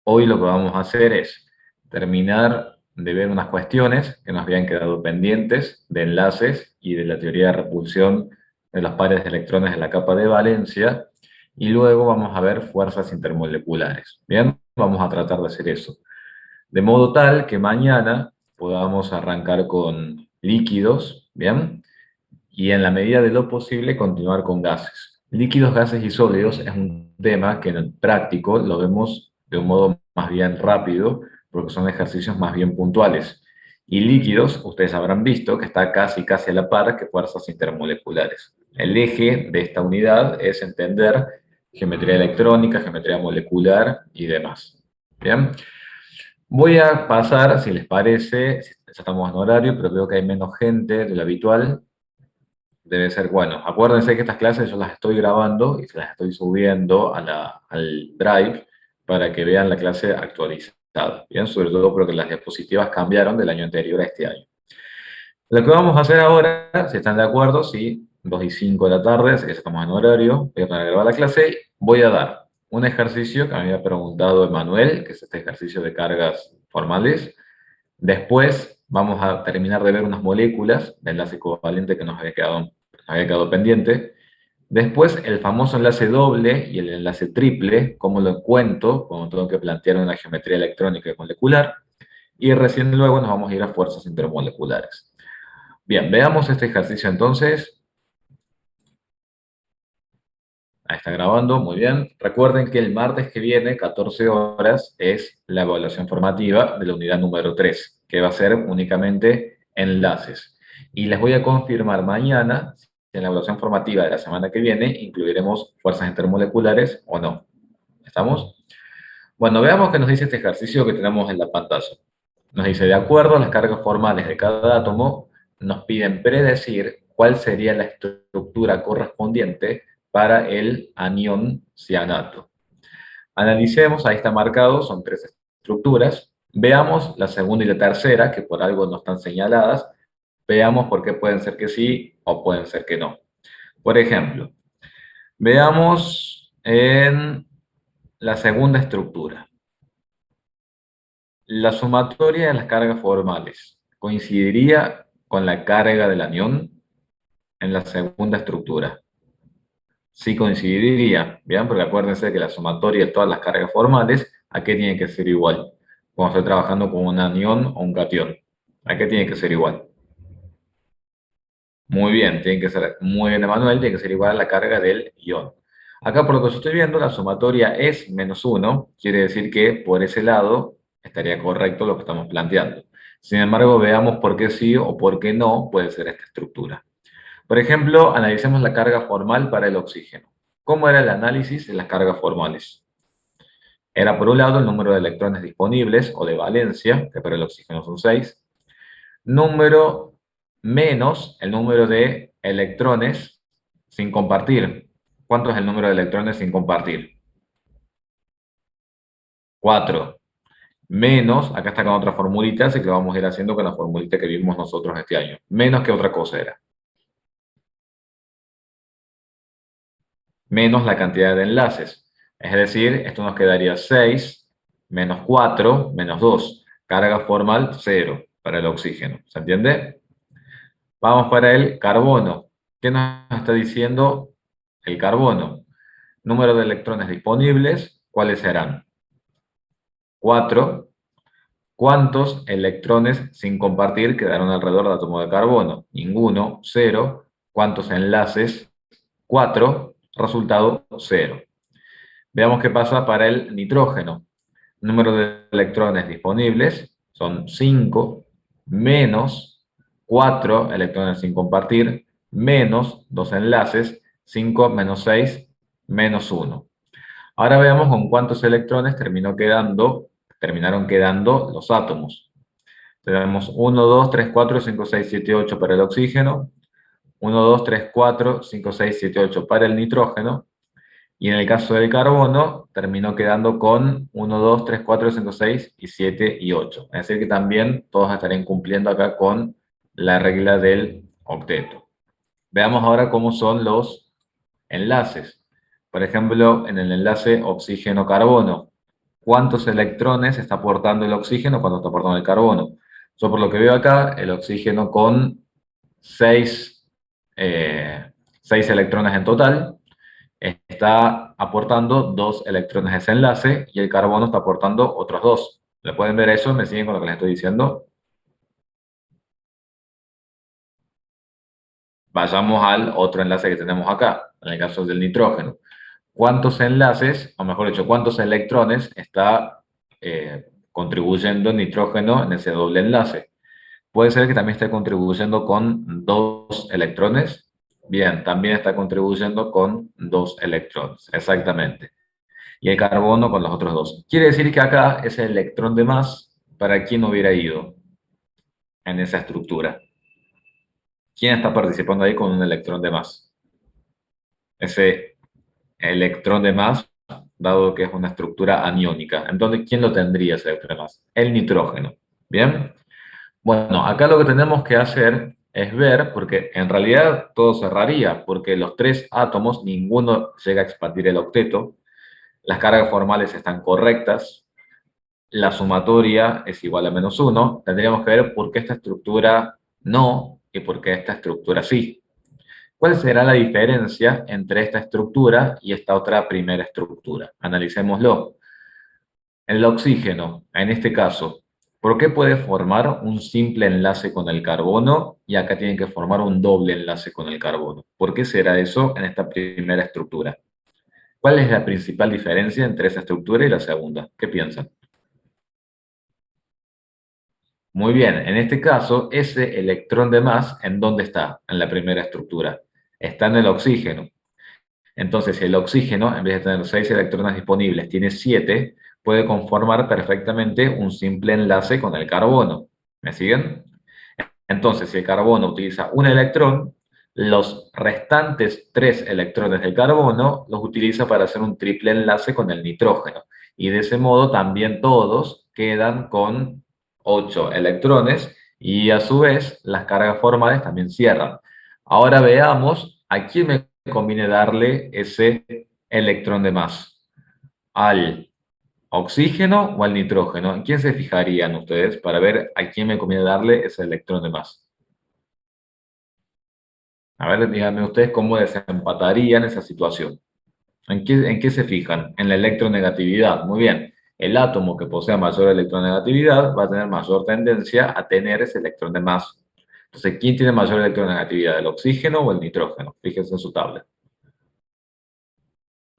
Hoy lo que vamos a hacer es terminar de ver unas cuestiones que nos habían quedado pendientes de enlaces y de la teoría de repulsión de los pares de electrones de la capa de valencia, y luego vamos a ver fuerzas intermoleculares. Bien, vamos a tratar de hacer eso. De modo tal que mañana podamos arrancar con líquidos, ¿bien? Y en la medida de lo posible continuar con gases. Líquidos, gases y sólidos es un tema que en el práctico lo vemos de un modo más bien rápido, porque son ejercicios más bien puntuales. Y líquidos, ustedes habrán visto que está casi a la par que fuerzas intermoleculares. El eje de esta unidad es entender geometría electrónica, geometría molecular y demás. ¿Bien? Voy a pasar, si les parece, ya estamos en horario, pero veo que hay menos gente de lo habitual. Debe ser bueno. Acuérdense que estas clases yo las estoy grabando y se las estoy subiendo al Drive para que vean la clase actualizada. Bien, sobre todo porque las diapositivas cambiaron del año anterior a este año. Lo que vamos a hacer ahora, si están de acuerdo, sí, 2 y 5 de la tarde, así que estamos en horario, voy a poner a grabar la clase, voy a dar un ejercicio que me había preguntado Emanuel, que es este ejercicio de cargas formales. Después vamos a terminar de ver unas moléculas de enlace covalente que nos había quedado pendiente. Después el famoso enlace doble y el enlace triple, cómo lo cuento, como tengo que plantear una geometría electrónica y molecular. Y recién luego nos vamos a ir a fuerzas intermoleculares. Bien, veamos este ejercicio entonces. Ahí está grabando, muy bien. Recuerden que el martes que viene, 14 horas, es la evaluación formativa de la unidad número 3, que va a ser únicamente enlaces. Y les voy a confirmar mañana si en la evaluación formativa de la semana que viene incluiremos fuerzas intermoleculares o no. ¿Estamos? Bueno, veamos qué nos dice este ejercicio que tenemos en la pantalla. Nos dice, de acuerdo a las cargas formales de cada átomo, nos piden predecir cuál sería la estructura correspondiente para el anión cianato. Analicemos, ahí está marcado, son tres estructuras. Veamos la segunda y la tercera, que por algo no están señaladas. Veamos por qué pueden ser que sí o pueden ser que no. Por ejemplo, veamos en la segunda estructura. La sumatoria de las cargas formales coincidiría con la carga del anión en la segunda estructura. Sí coincidiría, ¿bien? Porque acuérdense que la sumatoria de todas las cargas formales, ¿a qué tiene que ser igual? Cuando estoy trabajando con un anión o un catión. ¿A qué tiene que ser igual? Muy bien, tiene que ser, muy bien, Emanuel, tiene que ser igual a la carga del ion. Acá por lo que yo estoy viendo, la sumatoria es -1, quiere decir que por ese lado estaría correcto lo que estamos planteando. Sin embargo, veamos por qué sí o por qué no puede ser esta estructura. Por ejemplo, analicemos la carga formal para el oxígeno. ¿Cómo era el análisis de las cargas formales? Era por un lado el número de electrones disponibles o de valencia, que para el oxígeno son 6, número menos el número de electrones sin compartir. ¿Cuánto es el número de electrones sin compartir? 4. Menos, acá está con otra formulita, así que lo vamos a ir haciendo con la formulita que vimos nosotros este año. Menos que otra cosa era. Menos la cantidad de enlaces. Es decir, esto nos quedaría 6 menos 4 menos 2. Carga formal 0 para el oxígeno. ¿Se entiende? Vamos para el carbono. ¿Qué nos está diciendo el carbono? Número de electrones disponibles, ¿cuáles serán? 4. ¿Cuántos electrones sin compartir quedaron alrededor del átomo de carbono? Ninguno, 0. ¿Cuántos enlaces? 4. Resultado, 0. Veamos qué pasa para el nitrógeno. Número de electrones disponibles son 5 menos 4 electrones sin compartir menos 2 enlaces, 5 menos 6 menos 1. Ahora veamos con cuántos electrones terminaron quedando los átomos. Tenemos 1, 2, 3, 4, 5, 6, 7, 8 para el oxígeno, 1, 2, 3, 4, 5, 6, 7, 8 para el nitrógeno, y en el caso del carbono, terminó quedando con 1, 2, 3, 4, 5, 6 y 7 y 8. Es decir, que también todos estarían cumpliendo acá con la regla del octeto. Veamos ahora cómo son los enlaces. Por ejemplo, en el enlace oxígeno-carbono, cuántos electrones está aportando el oxígeno, cuánto está aportando el carbono. Yo por lo que veo acá, el oxígeno con 6 electrones en total, está aportando 2 electrones de ese enlace y el carbono está aportando otros 2. ¿Le pueden ver eso? ¿Me siguen con lo que les estoy diciendo? Vayamos al otro enlace que tenemos acá, en el caso del nitrógeno. ¿Cuántos enlaces, o mejor dicho, cuántos electrones está contribuyendo el nitrógeno en ese doble enlace? Puede ser que también esté contribuyendo con 2 electrones. Bien, también está contribuyendo con 2 electrones, exactamente. Y el carbono con los otros 2. Quiere decir que acá ese electrón de más, ¿para quién hubiera ido en esa estructura? ¿Quién está participando ahí con un electrón de más? Ese electrón de más, dado que es una estructura aniónica. Entonces, ¿quién lo tendría ese electrón de más? El nitrógeno. ¿Bien? Bueno, acá lo que tenemos que hacer es ver, porque en realidad todo cerraría, porque los 3 átomos, ninguno llega a expandir el octeto, las cargas formales están correctas, la sumatoria es igual a -1, tendríamos que ver por qué esta estructura no y por qué esta estructura sí. ¿Cuál será la diferencia entre esta estructura y esta otra primera estructura? Analicémoslo. El oxígeno, en este caso, ¿por qué puede formar un simple enlace con el carbono y acá tienen que formar un doble enlace con el carbono? ¿Por qué será eso en esta primera estructura? ¿Cuál es la principal diferencia entre esa estructura y la segunda? ¿Qué piensan? Muy bien, en este caso, ese electrón de más, ¿en dónde está? En la primera estructura. Está en el oxígeno. Entonces, si el oxígeno, en vez de tener 6 electrones disponibles, tiene 7, puede conformar perfectamente un simple enlace con el carbono. ¿Me siguen? Entonces, si el carbono utiliza un electrón, los restantes 3 electrones del carbono los utiliza para hacer un triple enlace con el nitrógeno. Y de ese modo también todos quedan con 8 electrones y a su vez las cargas formales también cierran. Ahora veamos a quién me conviene darle ese electrón de más. ¿Al oxígeno o al nitrógeno? ¿En quién se fijarían ustedes para ver a quién me conviene darle ese electrón de más? A ver, díganme ustedes cómo desempatarían esa situación. ¿En qué se fijan? En la electronegatividad. Muy bien. El átomo que posea mayor electronegatividad va a tener mayor tendencia a tener ese electrón de más. Entonces, ¿quién tiene mayor electronegatividad? ¿El oxígeno o el nitrógeno? Fíjense en su tabla.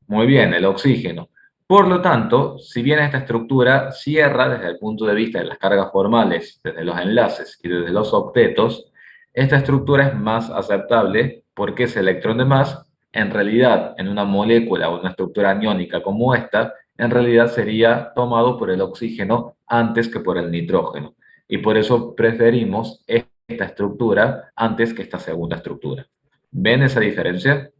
Muy bien, el oxígeno. Por lo tanto, si bien esta estructura cierra desde el punto de vista de las cargas formales, desde los enlaces y desde los octetos, esta estructura es más aceptable porque ese electrón de más, en realidad, en una molécula o una estructura aniónica como esta, en realidad sería tomado por el oxígeno antes que por el nitrógeno. Y por eso preferimos esta estructura antes que esta segunda estructura. ¿Ven esa diferencia?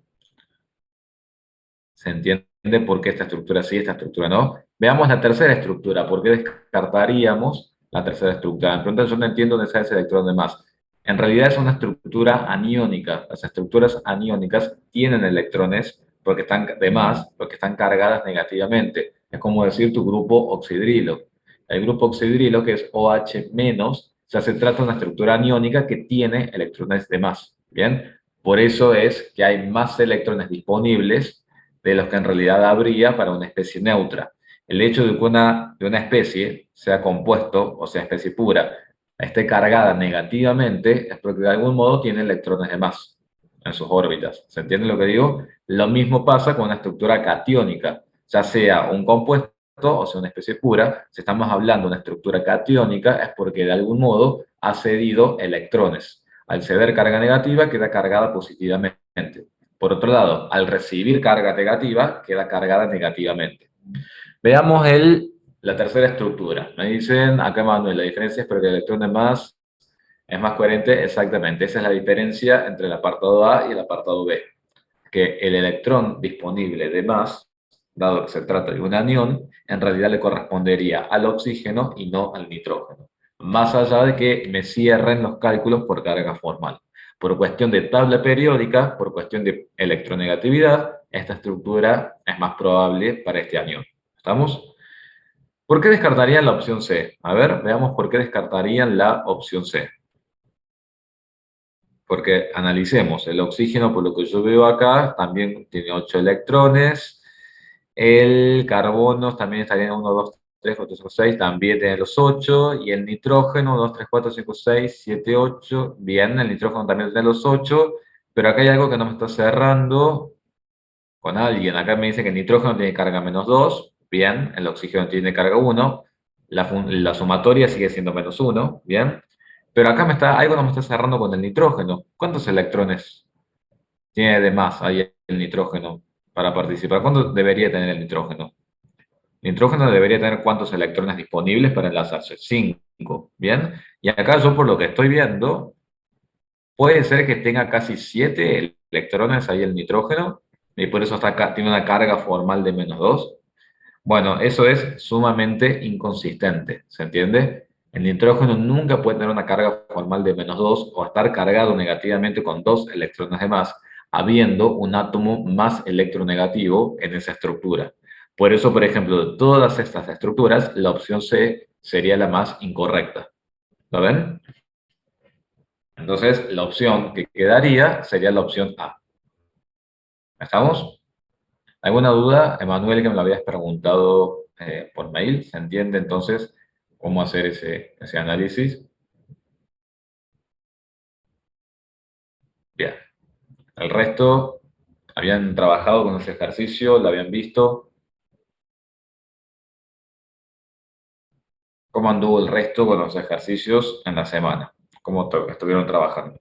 ¿Se entiende por qué esta estructura sí, esta estructura no? Veamos la tercera estructura. ¿Por qué descartaríamos la tercera estructura? Me preguntan, yo no entiendo dónde está ese electrón de más. En realidad es una estructura aniónica. Las estructuras aniónicas tienen electrones porque están de más, porque están cargadas negativamente. Es como decir tu grupo oxidrilo. El grupo oxidrilo, que es OH-, o sea, se trata de una estructura aniónica que tiene electrones de más. ¿Bien? Por eso es que hay más electrones disponibles de los que en realidad habría para una especie neutra. El hecho de que una especie, sea compuesto o sea especie pura, esté cargada negativamente es porque de algún modo tiene electrones de más en sus órbitas. ¿Se entiende lo que digo? Lo mismo pasa con una estructura catiónica, ya sea un compuesto o sea una especie pura. Si estamos hablando de una estructura catiónica es porque de algún modo ha cedido electrones. Al ceder carga negativa queda cargada positivamente. Por otro lado, al recibir carga negativa, queda cargada negativamente. Veamos la tercera estructura. Me dicen, acá Manuel, la diferencia es porque el electrón es más coherente. Exactamente, esa es la diferencia entre el apartado A y el apartado B. Que el electrón disponible de más, dado que se trata de un anión, en realidad le correspondería al oxígeno y no al nitrógeno. Más allá de que me cierren los cálculos por carga formal. Por cuestión de tabla periódica, por cuestión de electronegatividad, esta estructura es más probable para este anión. ¿Estamos? ¿Por qué descartarían la opción C? A ver, veamos por qué descartarían la opción C. Porque analicemos, el oxígeno, por lo que yo veo acá, también tiene 8 electrones. El carbono también estaría en 1, 2, 3, 4, 5, 6, también tiene los 8. Y el nitrógeno, 1, 2, 3, 4, 5, 6, 7, 8. Bien, el nitrógeno también tiene los 8. Pero acá hay algo que no me está cerrando con alguien. Acá me dice que el nitrógeno tiene carga -2. Bien, el oxígeno tiene carga 1. La sumatoria sigue siendo -1. Bien. Pero acá algo no me está cerrando con el nitrógeno. ¿Cuántos electrones tiene de más ahí el nitrógeno para participar? ¿Cuánto debería tener el nitrógeno? El nitrógeno debería tener cuántos electrones disponibles para enlazarse. 5. Bien. Y acá yo por lo que estoy viendo, puede ser que tenga casi 7 electrones ahí el nitrógeno y por eso tiene una carga formal de -2. Bueno, eso es sumamente inconsistente, ¿se entiende? El nitrógeno nunca puede tener una carga formal de -2 o estar cargado negativamente con 2 electrones de más, habiendo un átomo más electronegativo en esa estructura. Por eso, por ejemplo, de todas estas estructuras, la opción C sería la más incorrecta. ¿Lo ven? Entonces, la opción que quedaría sería la opción A. ¿Estamos? ¿Alguna duda, Emanuel, que me lo habías preguntado por mail? ¿Se entiende entonces cómo hacer ese análisis? Bien. El resto, ¿habían trabajado con ese ejercicio? ¿Lo habían visto? ¿Cómo anduvo el resto con los ejercicios en la semana? ¿Cómo estuvieron trabajando?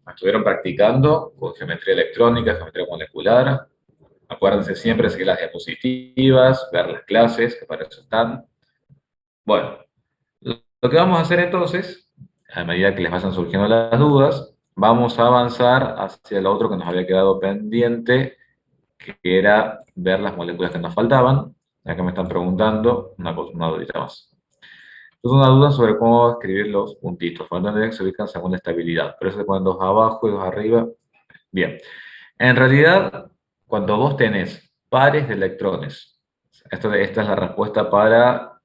¿Estuvieron practicando con geometría electrónica, geometría molecular? Acuérdense siempre de seguir las diapositivas, ver las clases, que para eso están. Bueno, lo que vamos a hacer entonces, a medida que les vayan surgiendo las dudas, vamos a avanzar hacia lo otro que nos había quedado pendiente, que era ver las moléculas que nos faltaban. Ya que me están preguntando una dudita más. Entonces, una duda sobre cómo escribir los puntitos. Por ejemplo, que se ubican según la estabilidad. Por eso se ponen dos abajo y dos arriba. Bien. En realidad, cuando vos tenés pares de electrones, esta es la respuesta para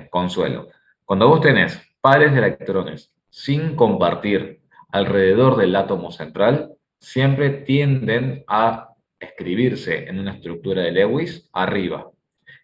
Consuelo. Cuando vos tenés pares de electrones sin compartir alrededor del átomo central, siempre tienden a escribirse en una estructura de Lewis arriba.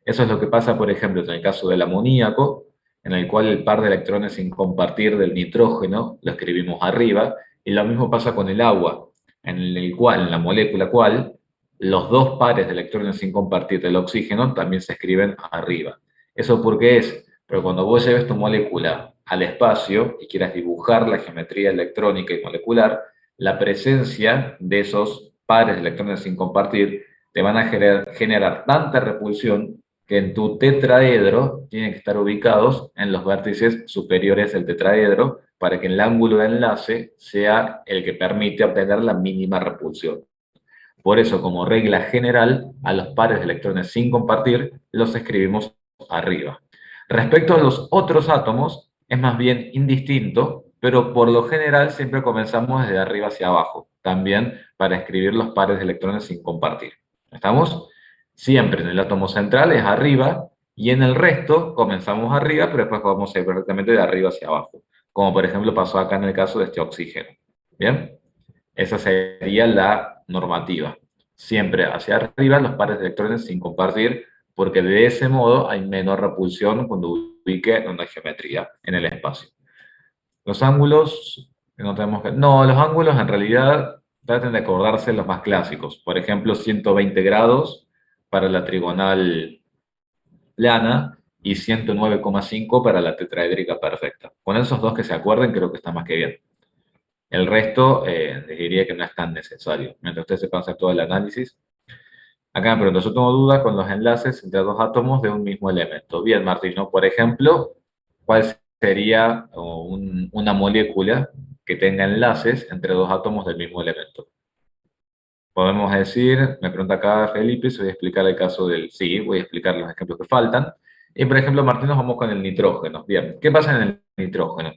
Eso es lo que pasa, por ejemplo, en el caso del amoníaco, en el cual el par de electrones sin compartir del nitrógeno lo escribimos arriba, y lo mismo pasa con el agua, en el cual, en la molécula cual, los dos pares de electrones sin compartir del oxígeno también se escriben arriba. ¿Eso por qué es? Pero cuando vos lleves tu molécula al espacio y quieras dibujar la geometría electrónica y molecular, la presencia de esos pares de electrones sin compartir te van a generar tanta repulsión que en tu tetraedro tienen que estar ubicados en los vértices superiores del tetraedro para que el ángulo de enlace sea el que permite obtener la mínima repulsión. Por eso, como regla general, a los pares de electrones sin compartir los escribimos arriba. Respecto a los otros átomos, es más bien indistinto, pero por lo general siempre comenzamos desde arriba hacia abajo, también para escribir los pares de electrones sin compartir. ¿Estamos? Siempre en el átomo central es arriba, y en el resto comenzamos arriba, pero después vamos a ir perfectamente de arriba hacia abajo, como por ejemplo pasó acá en el caso de este oxígeno. ¿Bien? Esa sería la normativa. Siempre hacia arriba los pares de electrones sin compartir, porque de ese modo hay menor repulsión cuando ubique una geometría en el espacio. Los ángulos, no tenemos que... No, los ángulos en realidad traten de acordarse los más clásicos. Por ejemplo, 120 grados para la trigonal plana y 109,5 para la tetraédrica perfecta. Con esos dos que se acuerden creo que está más que bien. El resto, les diría que no es tan necesario. Mientras ustedes sepan hacer todo el análisis. Acá me pregunto, yo tengo dudas con los enlaces entre dos átomos de un mismo elemento. Bien, Martín, ¿no? Por ejemplo, ¿cuál sería una molécula que tenga enlaces entre dos átomos del mismo elemento? Podemos decir, me pregunta acá Felipe, si voy a explicar el caso del... Sí, voy a explicar los ejemplos que faltan. Y por ejemplo, Martín, nos vamos con el nitrógeno. Bien, ¿qué pasa en el nitrógeno?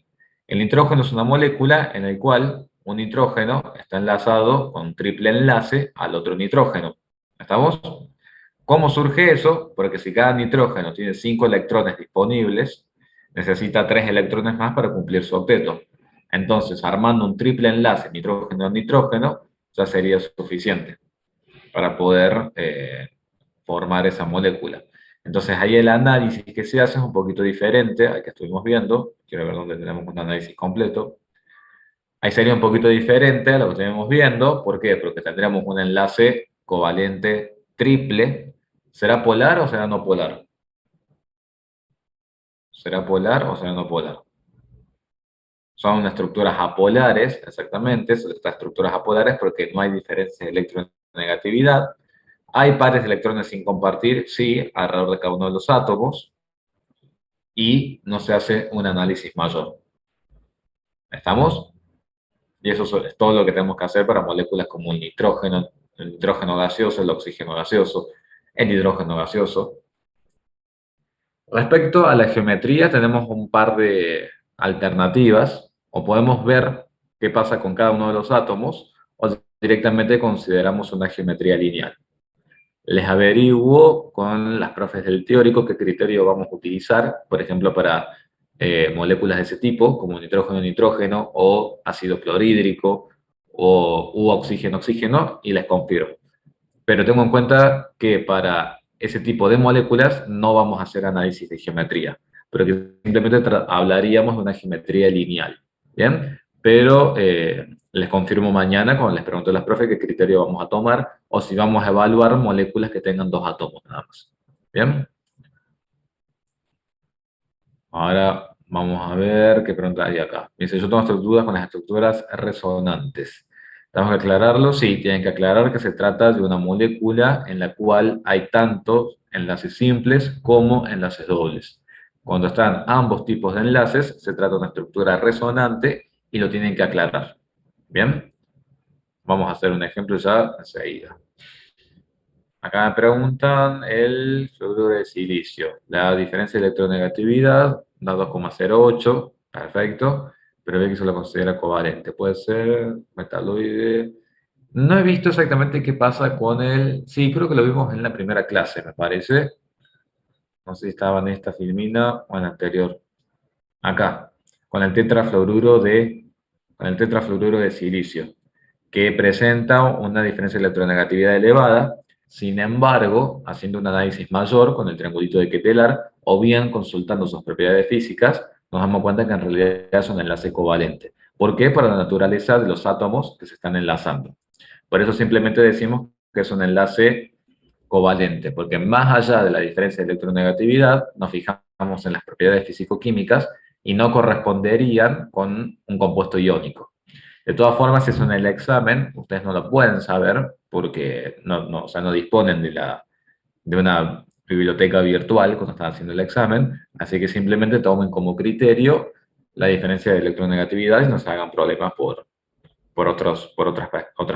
El nitrógeno es una molécula en el cual un nitrógeno está enlazado con triple enlace al otro nitrógeno. ¿Estamos? ¿Cómo surge eso? Porque si cada nitrógeno tiene 5 electrones disponibles, necesita 3 electrones más para cumplir su octeto. Entonces, armando un triple enlace nitrógeno-nitrógeno, ya sería suficiente para poder formar esa molécula. Entonces, ahí el análisis que se hace es un poquito diferente al que estuvimos viendo. Quiero ver dónde tenemos un análisis completo. Ahí sería un poquito diferente a lo que estuvimos viendo. ¿Por qué? Porque tendríamos un enlace covalente triple. ¿Será polar o será no polar? ¿Será polar o será no polar? Son estructuras apolares, exactamente, son estas estructuras apolares porque no hay diferencia de electronegatividad. Hay pares de electrones sin compartir, sí, alrededor de cada uno de los átomos, y no se hace un análisis mayor. ¿Estamos? Y eso es todo lo que tenemos que hacer para moléculas como el nitrógeno gaseoso, el oxígeno gaseoso, el hidrógeno gaseoso. Respecto a la geometría, tenemos un par de alternativas, o podemos ver qué pasa con cada uno de los átomos, o directamente consideramos una geometría lineal. Les averiguo con las profes del teórico qué criterio vamos a utilizar, por ejemplo, para moléculas de ese tipo, como nitrógeno-nitrógeno, o ácido clorhídrico, o oxígeno-oxígeno, y les confirmo. Pero tengo en cuenta que para ese tipo de moléculas no vamos a hacer análisis de geometría, pero que simplemente hablaríamos de una geometría lineal, ¿bien? Pero les confirmo mañana cuando les pregunto a las profes qué criterio vamos a tomar o si vamos a evaluar moléculas que tengan 2 átomos nada más, ¿bien? Ahora vamos a ver qué pregunta hay acá. Dice, yo tengo dudas con las estructuras resonantes. ¿Tenemos que aclararlo? Sí, tienen que aclarar que se trata de una molécula en la cual hay tanto enlaces simples como enlaces dobles. Cuando están ambos tipos de enlaces, se trata de una estructura resonante y lo tienen que aclarar. ¿Bien? Vamos a hacer un ejemplo ya enseguida. Acá me preguntan el fluoruro de silicio. La diferencia de electronegatividad da 2,08, perfecto, pero ve que se lo considera covalente. Puede ser metaloide. No he visto exactamente qué pasa con el... Sí, creo que lo vimos en la primera clase, me parece. No sé si estaba en esta filmina o en la anterior. Acá, con el tetrafluoruro con el tetrafluoruro de silicio, que presenta una diferencia de electronegatividad elevada. Sin embargo, haciendo un análisis mayor con el triangulito de Ketelar o bien consultando sus propiedades físicas, nos damos cuenta que en realidad es un enlace covalente. ¿Por qué? Por la naturaleza de los átomos que se están enlazando. Por eso simplemente decimos que es un enlace covalente, porque más allá de la diferencia de electronegatividad, nos fijamos en las propiedades físico-químicas y no corresponderían con un compuesto iónico. De todas formas, si es en el examen, ustedes no lo pueden saber porque o sea, no disponen de una biblioteca virtual cuando están haciendo el examen, así que simplemente tomen como criterio la diferencia de electronegatividad y no se hagan problemas por otros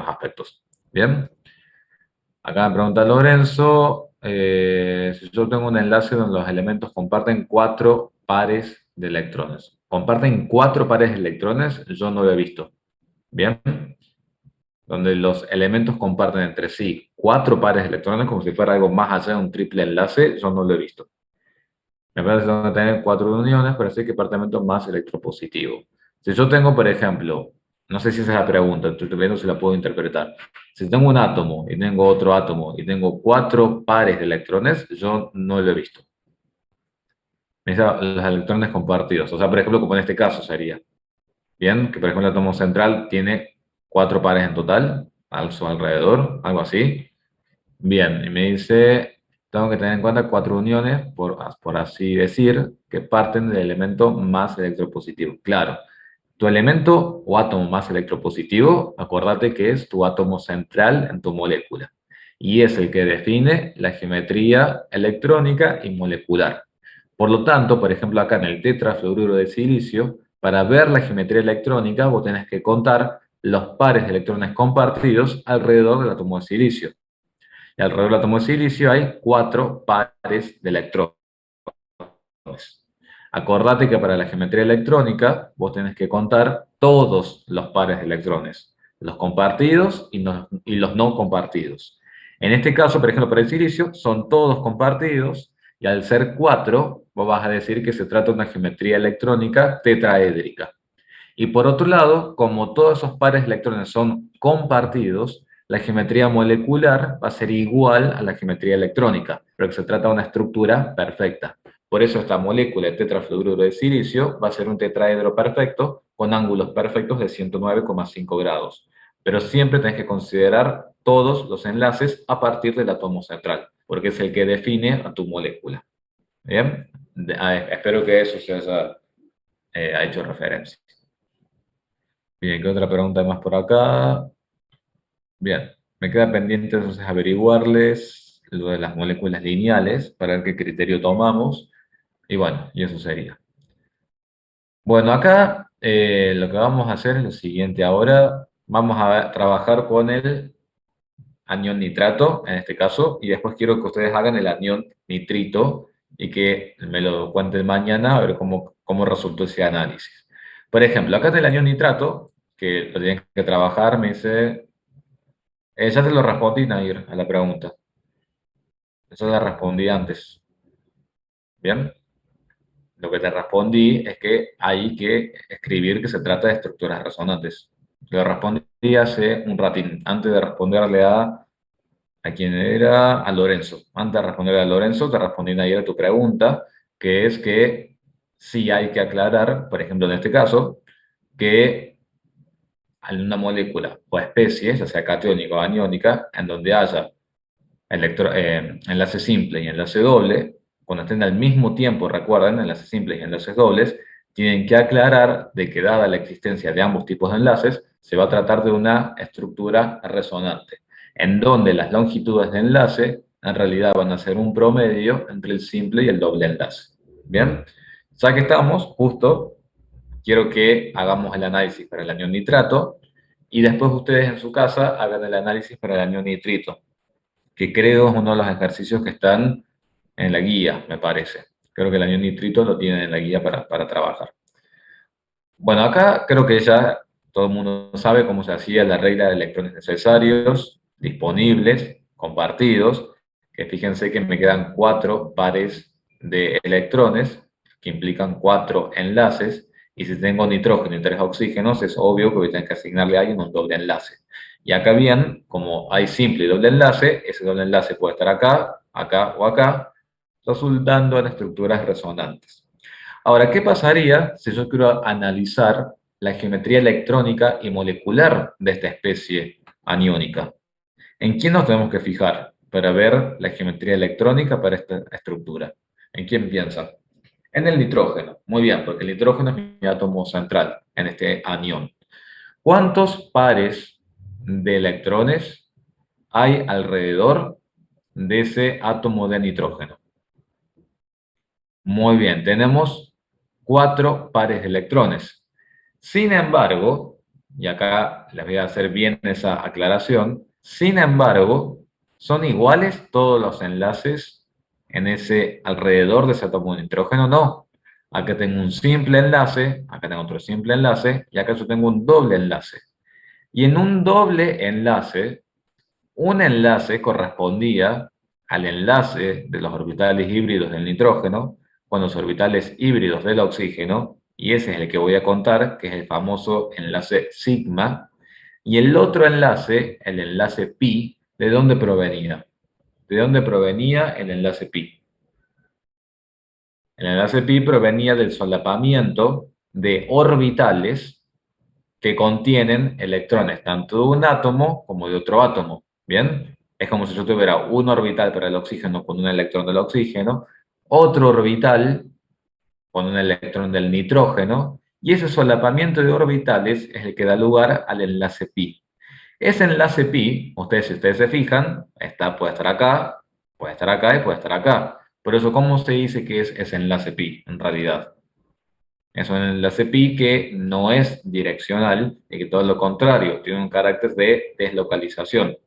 aspectos. ¿Bien? Acá me pregunta Lorenzo, si yo tengo un enlace donde los elementos comparten 4 pares de electrones. ¿Comparten 4 pares de electrones? Yo no lo he visto. ¿Bien? Donde los elementos comparten entre sí 4 pares de electrones, como si fuera algo más allá de un triple enlace, yo no lo he visto. Me parece que van a tener 4 uniones, pero sí que departamento más electropositivo. Si yo tengo, por ejemplo, no sé si esa es la pregunta, estoy viendo si la puedo interpretar. Si tengo un átomo y tengo otro átomo y tengo 4 pares de electrones, yo no lo he visto. Me dice los electrones compartidos. O sea, por ejemplo, como en este caso sería. Bien, que por ejemplo el átomo central tiene 4 pares en total, a su alrededor, algo así. Bien, y me dice, tengo que tener en cuenta 4 uniones, por así decir, que parten del elemento más electropositivo. Claro, tu elemento o átomo más electropositivo, acordate que es tu átomo central en tu molécula. Y es el que define la geometría electrónica y molecular. Por lo tanto, por ejemplo, acá en el tetrafluoruro de silicio, para ver la geometría electrónica, vos tenés que contar los pares de electrones compartidos alrededor del átomo de silicio. Y alrededor del átomo de silicio hay 4 pares de electrones. Acordate que para la geometría electrónica vos tenés que contar todos los pares de electrones, los compartidos y los no compartidos. En este caso, por ejemplo, para el silicio, son todos compartidos, y al ser 4, vos vas a decir que se trata de una geometría electrónica tetraédrica. Y por otro lado, como todos esos pares de electrones son compartidos, la geometría molecular va a ser igual a la geometría electrónica, pero que se trata de una estructura perfecta. Por eso esta molécula de tetrafluoruro de silicio va a ser un tetraedro perfecto con ángulos perfectos de 109,5 grados. Pero siempre tenés que considerar todos los enlaces a partir del átomo central, porque es el que define a tu molécula. ¿Bien? Espero que eso se haya hecho referencia. Bien, ¿qué otra pregunta hay más por acá? Bien, me queda pendiente entonces averiguarles lo de las moléculas lineales para ver qué criterio tomamos. Y bueno, y eso sería. Bueno, acá lo que vamos a hacer es lo siguiente. Ahora vamos a trabajar con el anión nitrato, en este caso, y después quiero que ustedes hagan el anión nitrito y que me lo cuenten mañana a ver cómo resultó ese análisis. Por ejemplo, acá está el anión nitrato, que lo tienen que trabajar, me dice. Ya te lo respondí, Nair, a la pregunta. Eso la respondí antes. Bien, lo que te respondí es que hay que escribir que se trata de estructuras resonantes. Lo respondí hace un ratín, antes de responderle a quién era, a Lorenzo. Antes de responderle a Lorenzo, te respondí ayer a tu pregunta, que es que sí hay que aclarar, por ejemplo, en este caso, que hay una molécula o especie, ya sea catiónica o aniónica, en donde haya enlace simple y enlace doble, cuando estén al mismo tiempo, recuerden, enlaces simples y enlaces dobles, tienen que aclarar de que dada la existencia de ambos tipos de enlaces, se va a tratar de una estructura resonante, en donde las longitudes de enlace en realidad van a ser un promedio entre el simple y el doble enlace. Bien, ya que estamos, justo, quiero que hagamos el análisis para el anión nitrato y después ustedes en su casa hagan el análisis para el anión nitrito, que creo es uno de los ejercicios que están en la guía, me parece. Creo que el anión nitrito lo tienen en la guía para trabajar. Bueno, acá creo que ya todo el mundo sabe cómo se hacía la regla de electrones necesarios, disponibles, compartidos, que fíjense que me quedan 4 pares de electrones, que implican 4 enlaces, y si tengo nitrógeno y 3 oxígenos, es obvio que voy a tener que asignarle a alguien un doble enlace. Y acá bien, como hay simple y doble enlace, ese doble enlace puede estar acá, acá o acá, resultando en estructuras resonantes. Ahora, ¿qué pasaría si yo quiero analizar la geometría electrónica y molecular de esta especie aniónica? ¿En quién nos tenemos que fijar para ver la geometría electrónica para esta estructura? ¿En quién piensa? En el nitrógeno. Muy bien, porque el nitrógeno es mi átomo central en este anión. ¿Cuántos pares de electrones hay alrededor de ese átomo de nitrógeno? Muy bien, tenemos 4 pares de electrones. Sin embargo, y acá les voy a hacer bien esa aclaración, sin embargo, ¿son iguales todos los enlaces en ese alrededor de ese átomo de nitrógeno? No. Acá tengo un simple enlace, acá tengo otro simple enlace, y acá yo tengo un doble enlace. Y en un doble enlace, un enlace correspondía al enlace de los orbitales híbridos del nitrógeno con los orbitales híbridos del oxígeno, y ese es el que voy a contar, que es el famoso enlace sigma. Y el otro enlace, el enlace pi, ¿de dónde provenía? ¿De dónde provenía el enlace pi? El enlace pi provenía del solapamiento de orbitales que contienen electrones tanto de un átomo como de otro átomo. ¿Bien? Es como si yo tuviera un orbital para el oxígeno con un electrón del oxígeno, otro orbital con un electrón del nitrógeno, y ese solapamiento de orbitales es el que da lugar al enlace pi. Ese enlace pi, si ustedes se fijan, puede estar acá, puede estar acá y puede estar acá. Por eso, ¿cómo se dice que es ese enlace pi en realidad? Es un enlace pi que no es direccional y que todo lo contrario, tiene un carácter de deslocalización.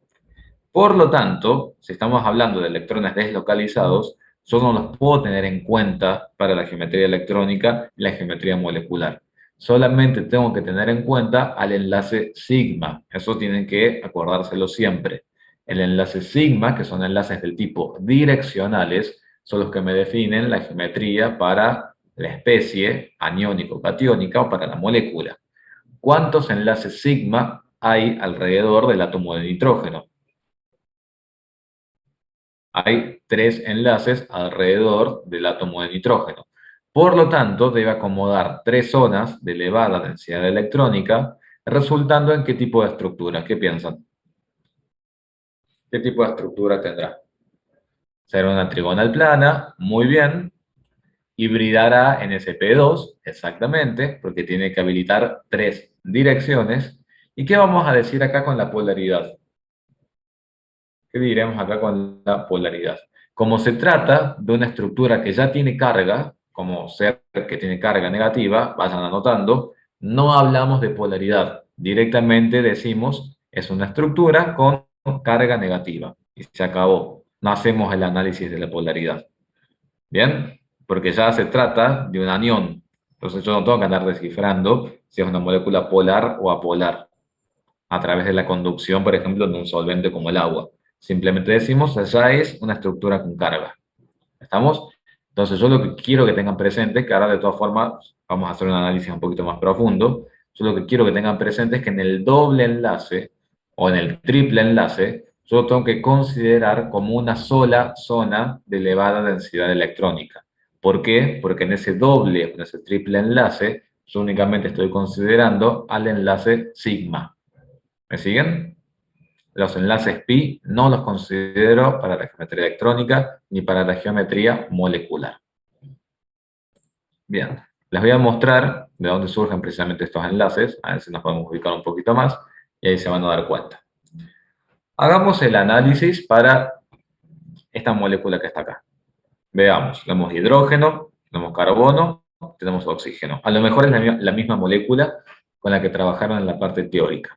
Por lo tanto, si estamos hablando de electrones deslocalizados, yo no los puedo tener en cuenta para la geometría electrónica y la geometría molecular. solamente tengo que tener en cuenta al enlace sigma. Eso tienen que acordárselo siempre. El enlace sigma, que son enlaces del tipo direccionales, son los que me definen la geometría para la especie aniónico-catiónica o para la molécula. ¿Cuántos enlaces sigma hay alrededor del átomo de nitrógeno? Hay 3 enlaces alrededor del átomo de nitrógeno. Por lo tanto, debe acomodar 3 zonas de elevada densidad electrónica, resultando en qué tipo de estructura. ¿Qué piensan? ¿Qué tipo de estructura tendrá? Será una trigonal plana, muy bien. Hibridará en SP2, exactamente, porque tiene que habilitar 3 direcciones. ¿Y qué vamos a decir acá con la polaridad? ¿Qué diremos acá con la polaridad? Como se trata de una estructura que ya tiene carga, como ser que tiene carga negativa, vayan anotando, no hablamos de polaridad. Directamente decimos es una estructura con carga negativa. Y se acabó. No hacemos el análisis de la polaridad. ¿Bien? Porque ya se trata de un anión. Entonces yo no tengo que andar descifrando si es una molécula polar o apolar a través de la conducción, por ejemplo, de un solvente como el agua. Simplemente decimos, ya es una estructura con carga. ¿Estamos? Entonces, yo lo que quiero que tengan presente, que ahora de todas formas vamos a hacer un análisis un poquito más profundo, yo lo que quiero que tengan presente es que en el doble enlace o en el triple enlace, yo tengo que considerar como una sola zona de elevada densidad electrónica. ¿Por qué? Porque en ese doble, en ese triple enlace, yo únicamente estoy considerando al enlace sigma. ¿Me siguen? Los enlaces pi no los considero para la geometría electrónica ni para la geometría molecular. Bien, les voy a mostrar de dónde surgen precisamente estos enlaces, a ver si nos podemos ubicar un poquito más, y ahí se van a dar cuenta. Hagamos el análisis para esta molécula que está acá. Veamos, tenemos hidrógeno, tenemos carbono, tenemos oxígeno. A lo mejor es la misma molécula con la que trabajaron en la parte teórica.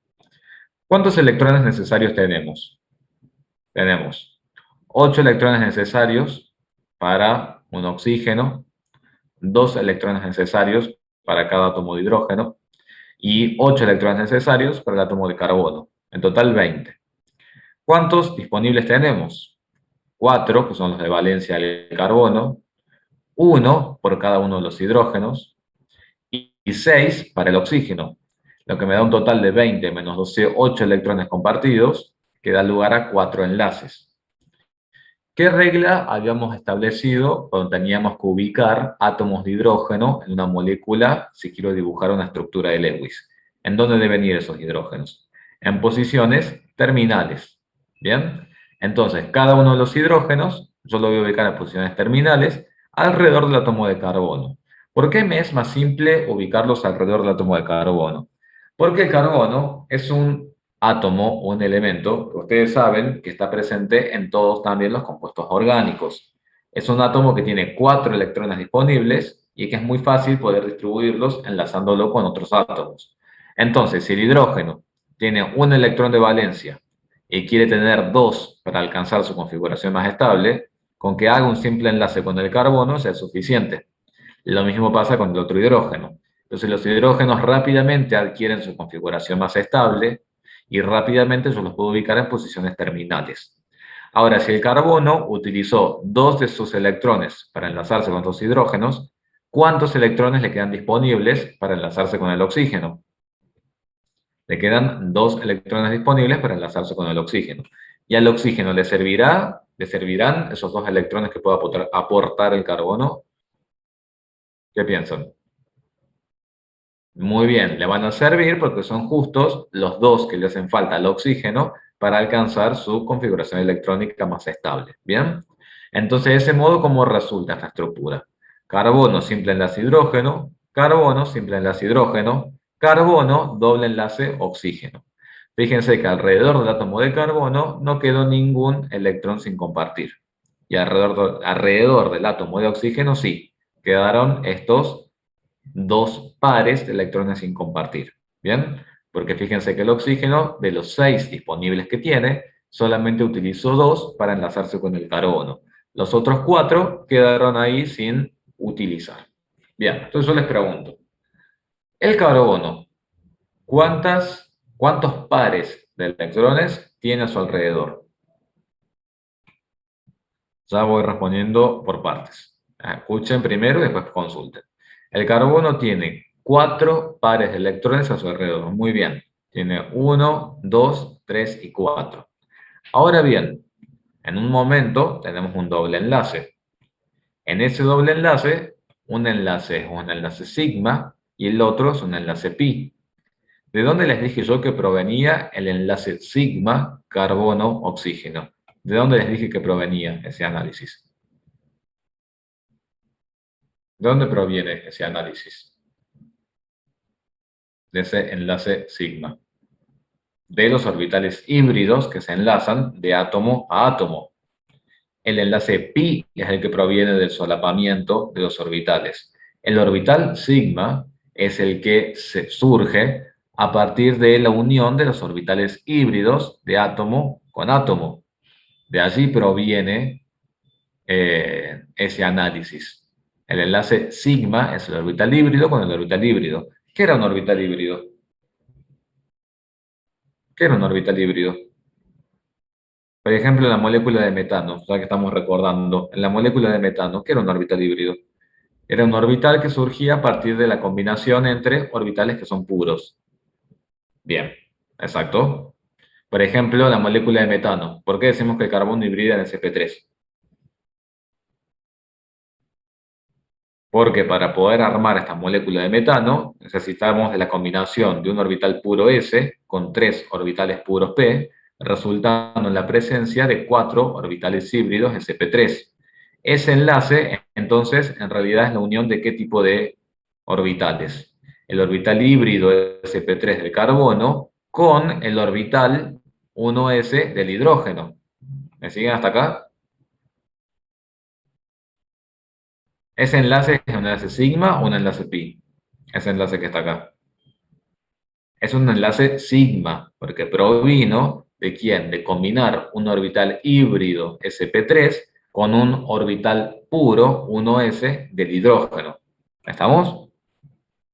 ¿Cuántos electrones necesarios tenemos? Tenemos 8 electrones necesarios para un oxígeno, 2 electrones necesarios para cada átomo de hidrógeno y 8 electrones necesarios para el átomo de carbono. En total 20. ¿Cuántos disponibles tenemos? 4, que son los de valencia del carbono, 1 por cada uno de los hidrógenos y 6 para el oxígeno, lo que me da un total de 20 menos 12, 8 electrones compartidos, que da lugar a 4 enlaces. ¿Qué regla habíamos establecido cuando teníamos que ubicar átomos de hidrógeno en una molécula si quiero dibujar una estructura de Lewis? ¿En dónde deben ir esos hidrógenos? En posiciones terminales. ¿Bien? Entonces, cada uno de los hidrógenos yo lo voy a ubicar en posiciones terminales alrededor del átomo de carbono. ¿Por qué me es más simple ubicarlos alrededor del átomo de carbono? Porque el carbono es un átomo o un elemento que ustedes saben que está presente en todos también los compuestos orgánicos. Es un átomo que tiene 4 electrones disponibles y que es muy fácil poder distribuirlos enlazándolo con otros átomos. Entonces, si el hidrógeno tiene un electrón de valencia y quiere tener 2 para alcanzar su configuración más estable, con que haga un simple enlace con el carbono ya es suficiente. Lo mismo pasa con el otro hidrógeno. Entonces los hidrógenos rápidamente adquieren su configuración más estable y rápidamente yo los puedo ubicar en posiciones terminales. Ahora, si el carbono utilizó 2 de sus electrones para enlazarse con los hidrógenos, ¿cuántos electrones le quedan disponibles para enlazarse con el oxígeno? Le quedan 2 electrones disponibles para enlazarse con el oxígeno. ¿Y al oxígeno le servirán esos 2 electrones que pueda aportar el carbono? ¿Qué piensan? Muy bien, le van a servir porque son justos los 2 que le hacen falta al oxígeno para alcanzar su configuración electrónica más estable. ¿Bien? Entonces, de ese modo, ¿cómo resulta esta estructura? Carbono, simple enlace hidrógeno, carbono, simple enlace hidrógeno, carbono, doble enlace oxígeno. Fíjense que alrededor del átomo de carbono no quedó ningún electrón sin compartir. Y alrededor del átomo de oxígeno sí, quedaron estos 2 pares de electrones sin compartir. ¿Bien? Porque fíjense que el oxígeno, de los 6 disponibles que tiene, solamente utilizó 2 para enlazarse con el carbono. Los otros 4 quedaron ahí sin utilizar. Bien, entonces yo les pregunto, El carbono, ¿cuántos pares de electrones tiene a su alrededor? Ya voy respondiendo por partes. Escuchen primero y después consulten. El carbono tiene 4 pares de electrones a su alrededor. Muy bien. Tiene 1, 2, 3 y 4. Ahora bien, en un momento tenemos un doble enlace. En ese doble enlace, un enlace es un enlace sigma y el otro es un enlace pi. ¿De dónde les dije yo que provenía el enlace sigma carbono-oxígeno? ¿De dónde les dije que provenía ese análisis? ¿De dónde proviene ese análisis? De ese enlace sigma. De los orbitales híbridos que se enlazan de átomo a átomo. El enlace pi es el que proviene del solapamiento de los orbitales. El orbital sigma es el que surge a partir de la unión de los orbitales híbridos de átomo con átomo. De allí proviene ese análisis. El enlace sigma es el orbital híbrido con el orbital híbrido. ¿Qué era un orbital híbrido? ¿Qué era un orbital híbrido? Por ejemplo, en la molécula de metano, ya que estamos recordando, en la molécula de metano, ¿qué era un orbital híbrido? Era un orbital que surgía a partir de la combinación entre orbitales que son puros. Bien, exacto. Por ejemplo, la molécula de metano. ¿Por qué decimos que el carbono hibrida en sp3? Porque para poder armar esta molécula de metano, necesitamos de la combinación de un orbital puro S con 3 orbitales puros P, resultando en la presencia de 4 orbitales híbridos sp3. Ese enlace, entonces, en realidad es la unión de qué tipo de orbitales. El orbital híbrido sp3 del carbono con el orbital 1s del hidrógeno. ¿Me siguen hasta acá? Ese enlace es un enlace sigma o un enlace pi. Ese enlace que está acá. Es un enlace sigma, porque provino de quién? De combinar un orbital híbrido sp3 con un orbital puro 1s del hidrógeno. ¿Estamos?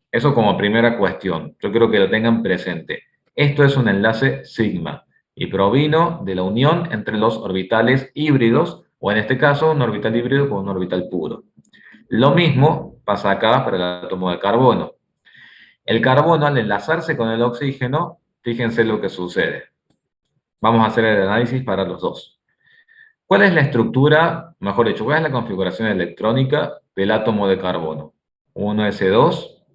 Eso como primera cuestión. Yo creo que lo tengan presente. Esto es un enlace sigma y provino de la unión entre los orbitales híbridos, o en este caso un orbital híbrido con un orbital puro. Lo mismo pasa acá para el átomo de carbono. El carbono, al enlazarse con el oxígeno, fíjense lo que sucede. Vamos a hacer el análisis para los dos. ¿Cuál es la estructura, mejor dicho, cuál es la configuración electrónica del átomo de carbono? 1s2,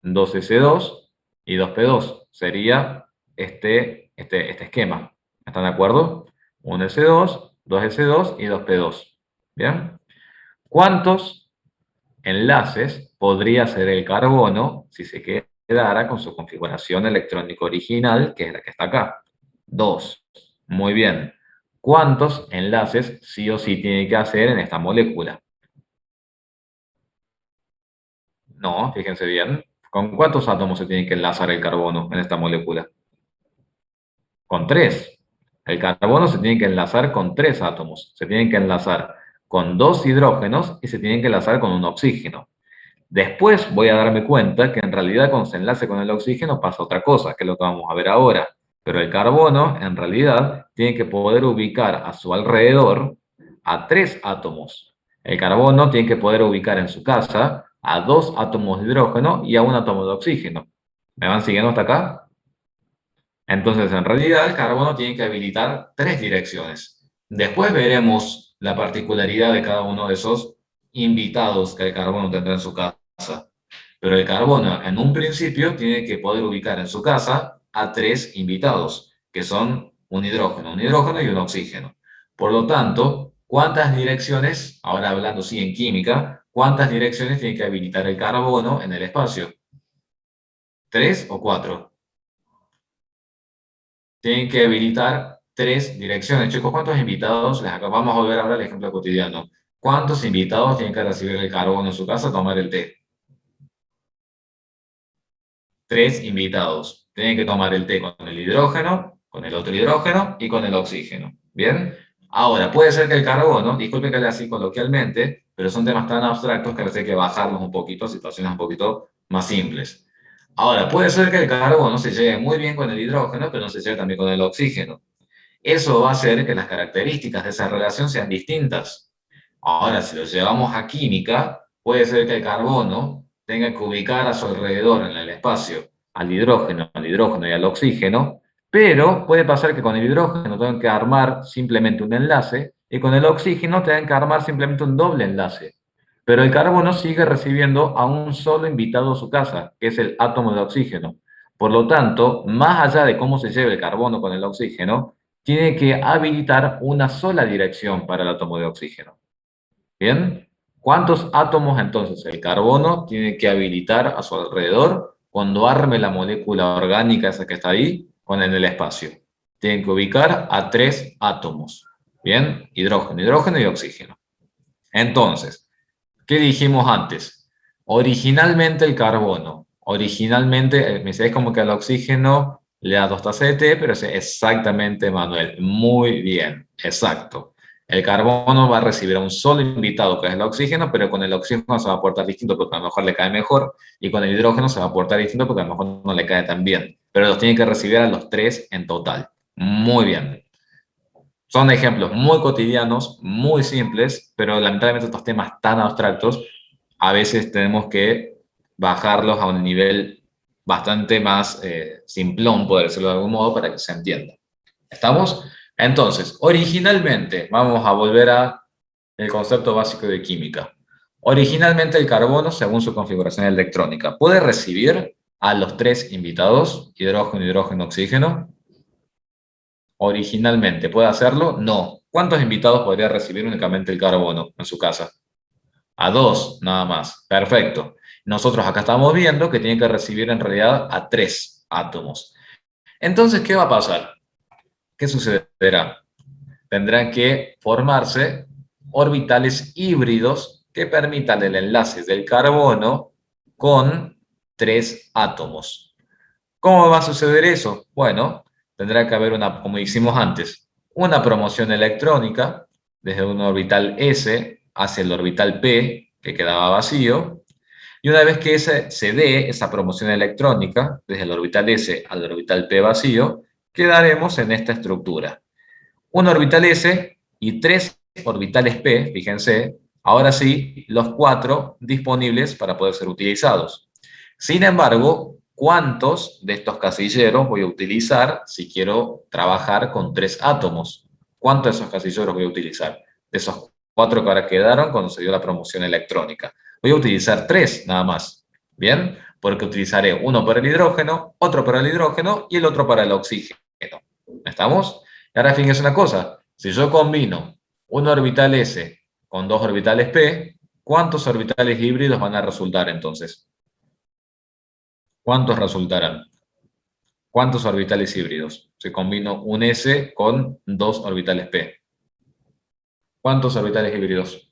2s2 y 2p2. Sería este esquema. ¿Están de acuerdo? 1s2, 2s2 y 2p2. ¿Bien? ¿Cuántos enlaces podría ser el carbono si se quedara con su configuración electrónica original, que es la que está acá? 2. Muy bien. ¿Cuántos enlaces sí o sí tiene que hacer en esta molécula? No, fíjense bien. ¿Con cuántos átomos se tiene que enlazar el carbono en esta molécula? Con 3. El carbono se tiene que enlazar con 3 átomos. Se tienen que enlazar con 2 hidrógenos y se tienen que enlazar con un oxígeno. Después voy a darme cuenta que en realidad cuando se enlace con el oxígeno pasa otra cosa, que es lo que vamos a ver ahora. Pero el carbono en realidad tiene que poder ubicar a su alrededor a 3 átomos. El carbono tiene que poder ubicar en su casa a 2 átomos de hidrógeno y a un átomo de oxígeno. ¿Me van siguiendo hasta acá? Entonces, en realidad, el carbono tiene que habilitar 3 direcciones. Después veremos la particularidad de cada uno de esos invitados que el carbono tendrá en su casa. Pero el carbono, en un principio, tiene que poder ubicar en su casa a 3 invitados, que son un hidrógeno y un oxígeno. Por lo tanto, ¿cuántas direcciones, ahora hablando sí en química, cuántas direcciones tiene que habilitar el carbono en el espacio? ¿3 o 4? Tienen que habilitar 3 direcciones. Chicos, ¿cuántos invitados? Vamos a volver ahora al ejemplo cotidiano. ¿Cuántos invitados tienen que recibir el carbono en su casa a tomar el té? 3 invitados. Tienen que tomar el té con el hidrógeno, con el otro hidrógeno y con el oxígeno. ¿Bien? Ahora, puede ser que el carbono, disculpen que le así coloquialmente, pero son temas tan abstractos que a veces hay que bajarlos un poquito a situaciones un poquito más simples. Ahora, puede ser que el carbono se lleve muy bien con el hidrógeno, pero no se lleve también con el oxígeno. Eso va a hacer que las características de esa relación sean distintas. Ahora, si lo llevamos a química, puede ser que el carbono tenga que ubicar a su alrededor en el espacio al hidrógeno y al oxígeno, pero puede pasar que con el hidrógeno tengan que armar simplemente un enlace y con el oxígeno tengan que armar simplemente un doble enlace. Pero el carbono sigue recibiendo a un solo invitado a su casa, que es el átomo de oxígeno. Por lo tanto, más allá de cómo se lleve el carbono con el oxígeno, tiene que habilitar una sola dirección para el átomo de oxígeno. ¿Bien? ¿Cuántos átomos entonces el carbono tiene que habilitar a su alrededor cuando arme la molécula orgánica esa que está ahí con en el espacio? Tienen que ubicar a 3 átomos. ¿Bien? Hidrógeno, hidrógeno y oxígeno. Entonces, ¿qué dijimos antes? Originalmente el carbono, originalmente, me dice, es como que al oxígeno le da 2 tazas de té, pero es exactamente, Manuel, muy bien, exacto. El carbono va a recibir a un solo invitado, que es el oxígeno, pero con el oxígeno se va a portar distinto porque a lo mejor le cae mejor, y con el hidrógeno se va a portar distinto porque a lo mejor no le cae tan bien, pero los tiene que recibir a los 3 en total. Muy bien. Son ejemplos muy cotidianos, muy simples, pero lamentablemente estos temas tan abstractos a veces tenemos que bajarlos a un nivel bastante más simplón, por decirlo de algún modo, para que se entienda. ¿Estamos? Entonces, originalmente, vamos a volver a el concepto básico de química. Originalmente el carbono, según su configuración electrónica, puede recibir a los 3 invitados, hidrógeno, hidrógeno, oxígeno. Originalmente, ¿puede hacerlo? No. ¿Cuántos invitados podría recibir únicamente el carbono en su casa? A 2, nada más. Perfecto. Nosotros acá estamos viendo que tiene que recibir en realidad a 3 átomos. Entonces, ¿qué va a pasar? ¿Qué sucederá? Tendrán que formarse orbitales híbridos que permitan el enlace del carbono con 3 átomos. ¿Cómo va a suceder eso? Bueno, tendrá que haber una, como hicimos antes, una promoción electrónica desde un orbital S hacia el orbital P, que quedaba vacío, y una vez que se dé esa promoción electrónica desde el orbital S al orbital P vacío, quedaremos en esta estructura. Un orbital S y 3 orbitales P, fíjense, ahora sí, los 4 disponibles para poder ser utilizados. Sin embargo, ¿cuántos de estos casilleros voy a utilizar si quiero trabajar con 3 átomos? ¿Cuántos de esos casilleros voy a utilizar? De esos 4 que ahora quedaron cuando se dio la promoción electrónica. Voy a utilizar 3 nada más. ¿Bien? Porque utilizaré uno para el hidrógeno, otro para el hidrógeno y el otro para el oxígeno. ¿Estamos? Y ahora fíjense una cosa. Si yo combino un orbital S con 2 orbitales P, ¿cuántos orbitales híbridos van a resultar entonces? ¿Cuántos resultarán? ¿Cuántos orbitales híbridos? Si combino un S con 2 orbitales P. ¿Cuántos orbitales híbridos?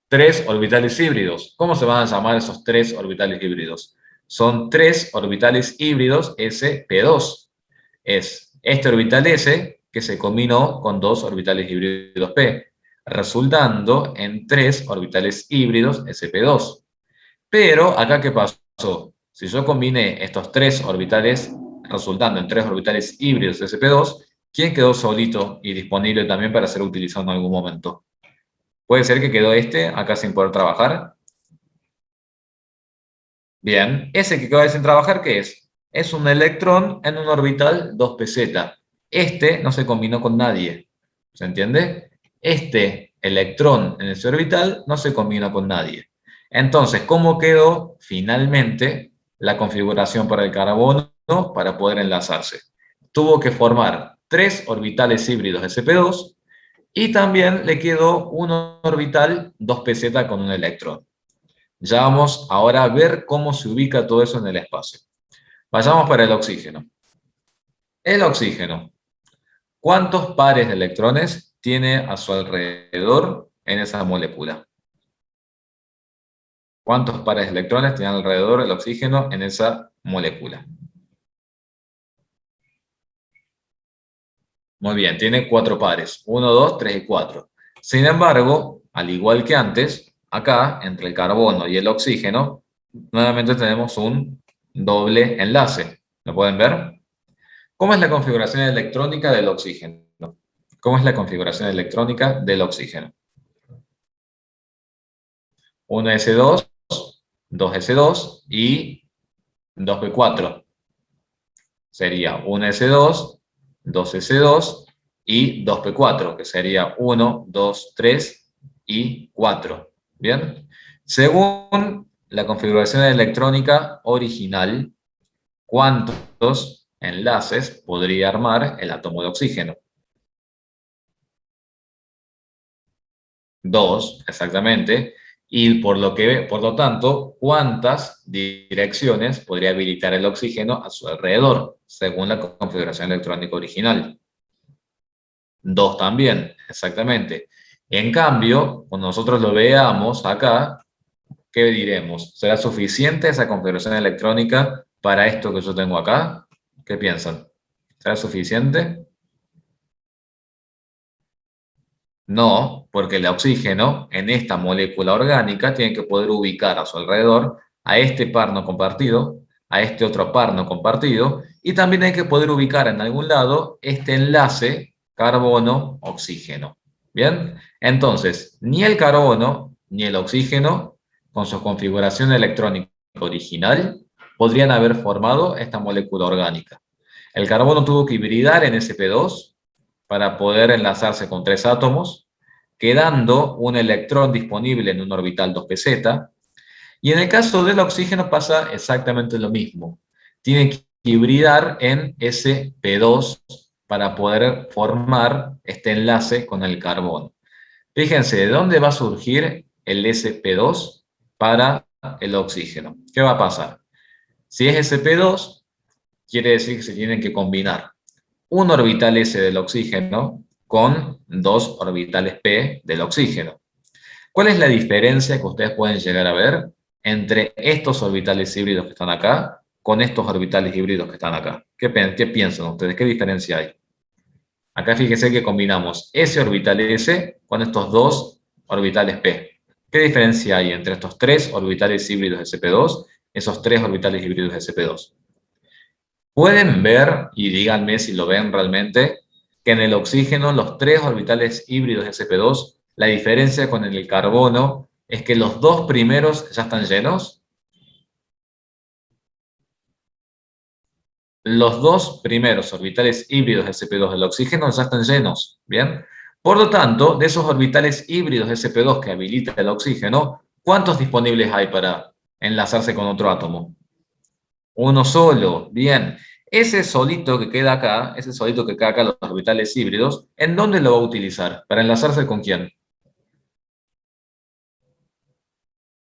3 orbitales híbridos. ¿Cómo se van a llamar esos 3 orbitales híbridos? Son 3 orbitales híbridos sp2. Es este orbital S que se combinó con 2 orbitales híbridos P, resultando en 3 orbitales híbridos sp2. Pero acá, ¿qué pasó? Si yo combiné estos 3 orbitales, resultando en 3 orbitales híbridos sp2, ¿quién quedó solito y disponible también para ser utilizado en algún momento? Puede ser que quedó este acá sin poder trabajar. Bien, ese que queda sin trabajar, ¿qué es? Es un electrón en un orbital 2pz. Este no se combinó con nadie. ¿Se entiende? Este electrón en ese orbital no se combinó con nadie. Entonces, ¿cómo quedó finalmente la configuración para el carbono para poder enlazarse? Tuvo que formar 3 orbitales híbridos sp2 y también le quedó un orbital 2pz con un electrón. Ya vamos ahora a ver cómo se ubica todo eso en el espacio. Vayamos para el oxígeno. El oxígeno, ¿cuántos pares de electrones tiene a su alrededor en esa molécula? ¿Cuántos pares de electrones tiene alrededor el oxígeno en esa molécula? Muy bien, tiene 4 pares. 1, 2, 3 y 4. Sin embargo, al igual que antes, acá, entre el carbono y el oxígeno, nuevamente tenemos un doble enlace. ¿Lo pueden ver? ¿Cómo es la configuración electrónica del oxígeno? ¿Cómo es la configuración electrónica del oxígeno? 1s2, 2s2 y 2p4. Sería 1s2, 2s2 y 2p4, que sería 1, 2, 3 y 4. ¿Bien? Según la configuración electrónica original, ¿cuántos enlaces podría armar el átomo de oxígeno? 2, exactamente. Y por lo tanto, ¿cuántas direcciones podría habilitar el oxígeno a su alrededor, según la configuración electrónica original? 2 también, exactamente. En cambio, cuando nosotros lo veamos acá, ¿qué diremos? ¿Será suficiente esa configuración electrónica para esto que yo tengo acá? ¿Qué piensan? ¿Será suficiente? No, porque el oxígeno en esta molécula orgánica tiene que poder ubicar a su alrededor a este par no compartido, a este otro par no compartido, y también hay que poder ubicar en algún lado este enlace carbono-oxígeno. ¿Bien? Entonces, ni el carbono ni el oxígeno, con su configuración electrónica original, podrían haber formado esta molécula orgánica. El carbono tuvo que hibridar en sp2 para poder enlazarse con 3 átomos, quedando un electrón disponible en un orbital 2pz. Y en el caso del oxígeno pasa exactamente lo mismo. Tiene que hibridar en sp2 para poder formar este enlace con el carbono. Fíjense, ¿de dónde va a surgir el sp2 para el oxígeno? ¿Qué va a pasar? Si es sp2, quiere decir que se tienen que combinar un orbital S del oxígeno con dos orbitales P del oxígeno. ¿Cuál es la diferencia que ustedes pueden llegar a ver entre estos orbitales híbridos que están acá con estos orbitales híbridos que están acá? ¿Qué piensan ustedes? ¿Qué diferencia hay? Acá fíjense que combinamos ese orbital S con estos dos orbitales P. ¿Qué diferencia hay entre estos tres orbitales híbridos sp2, esos tres orbitales híbridos sp2? Pueden ver, y díganme si lo ven realmente, que en el oxígeno los tres orbitales híbridos sp2, la diferencia con el carbono es que los dos primeros ya están llenos. Los dos primeros orbitales híbridos sp2 del oxígeno ya están llenos, ¿bien? Por lo tanto, de esos orbitales híbridos sp2 que habilita el oxígeno, ¿cuántos disponibles hay para enlazarse con otro átomo? Uno solo, bien. Ese solito que queda acá, ese solito que queda acá, los orbitales híbridos, ¿en dónde lo va a utilizar? ¿Para enlazarse con quién?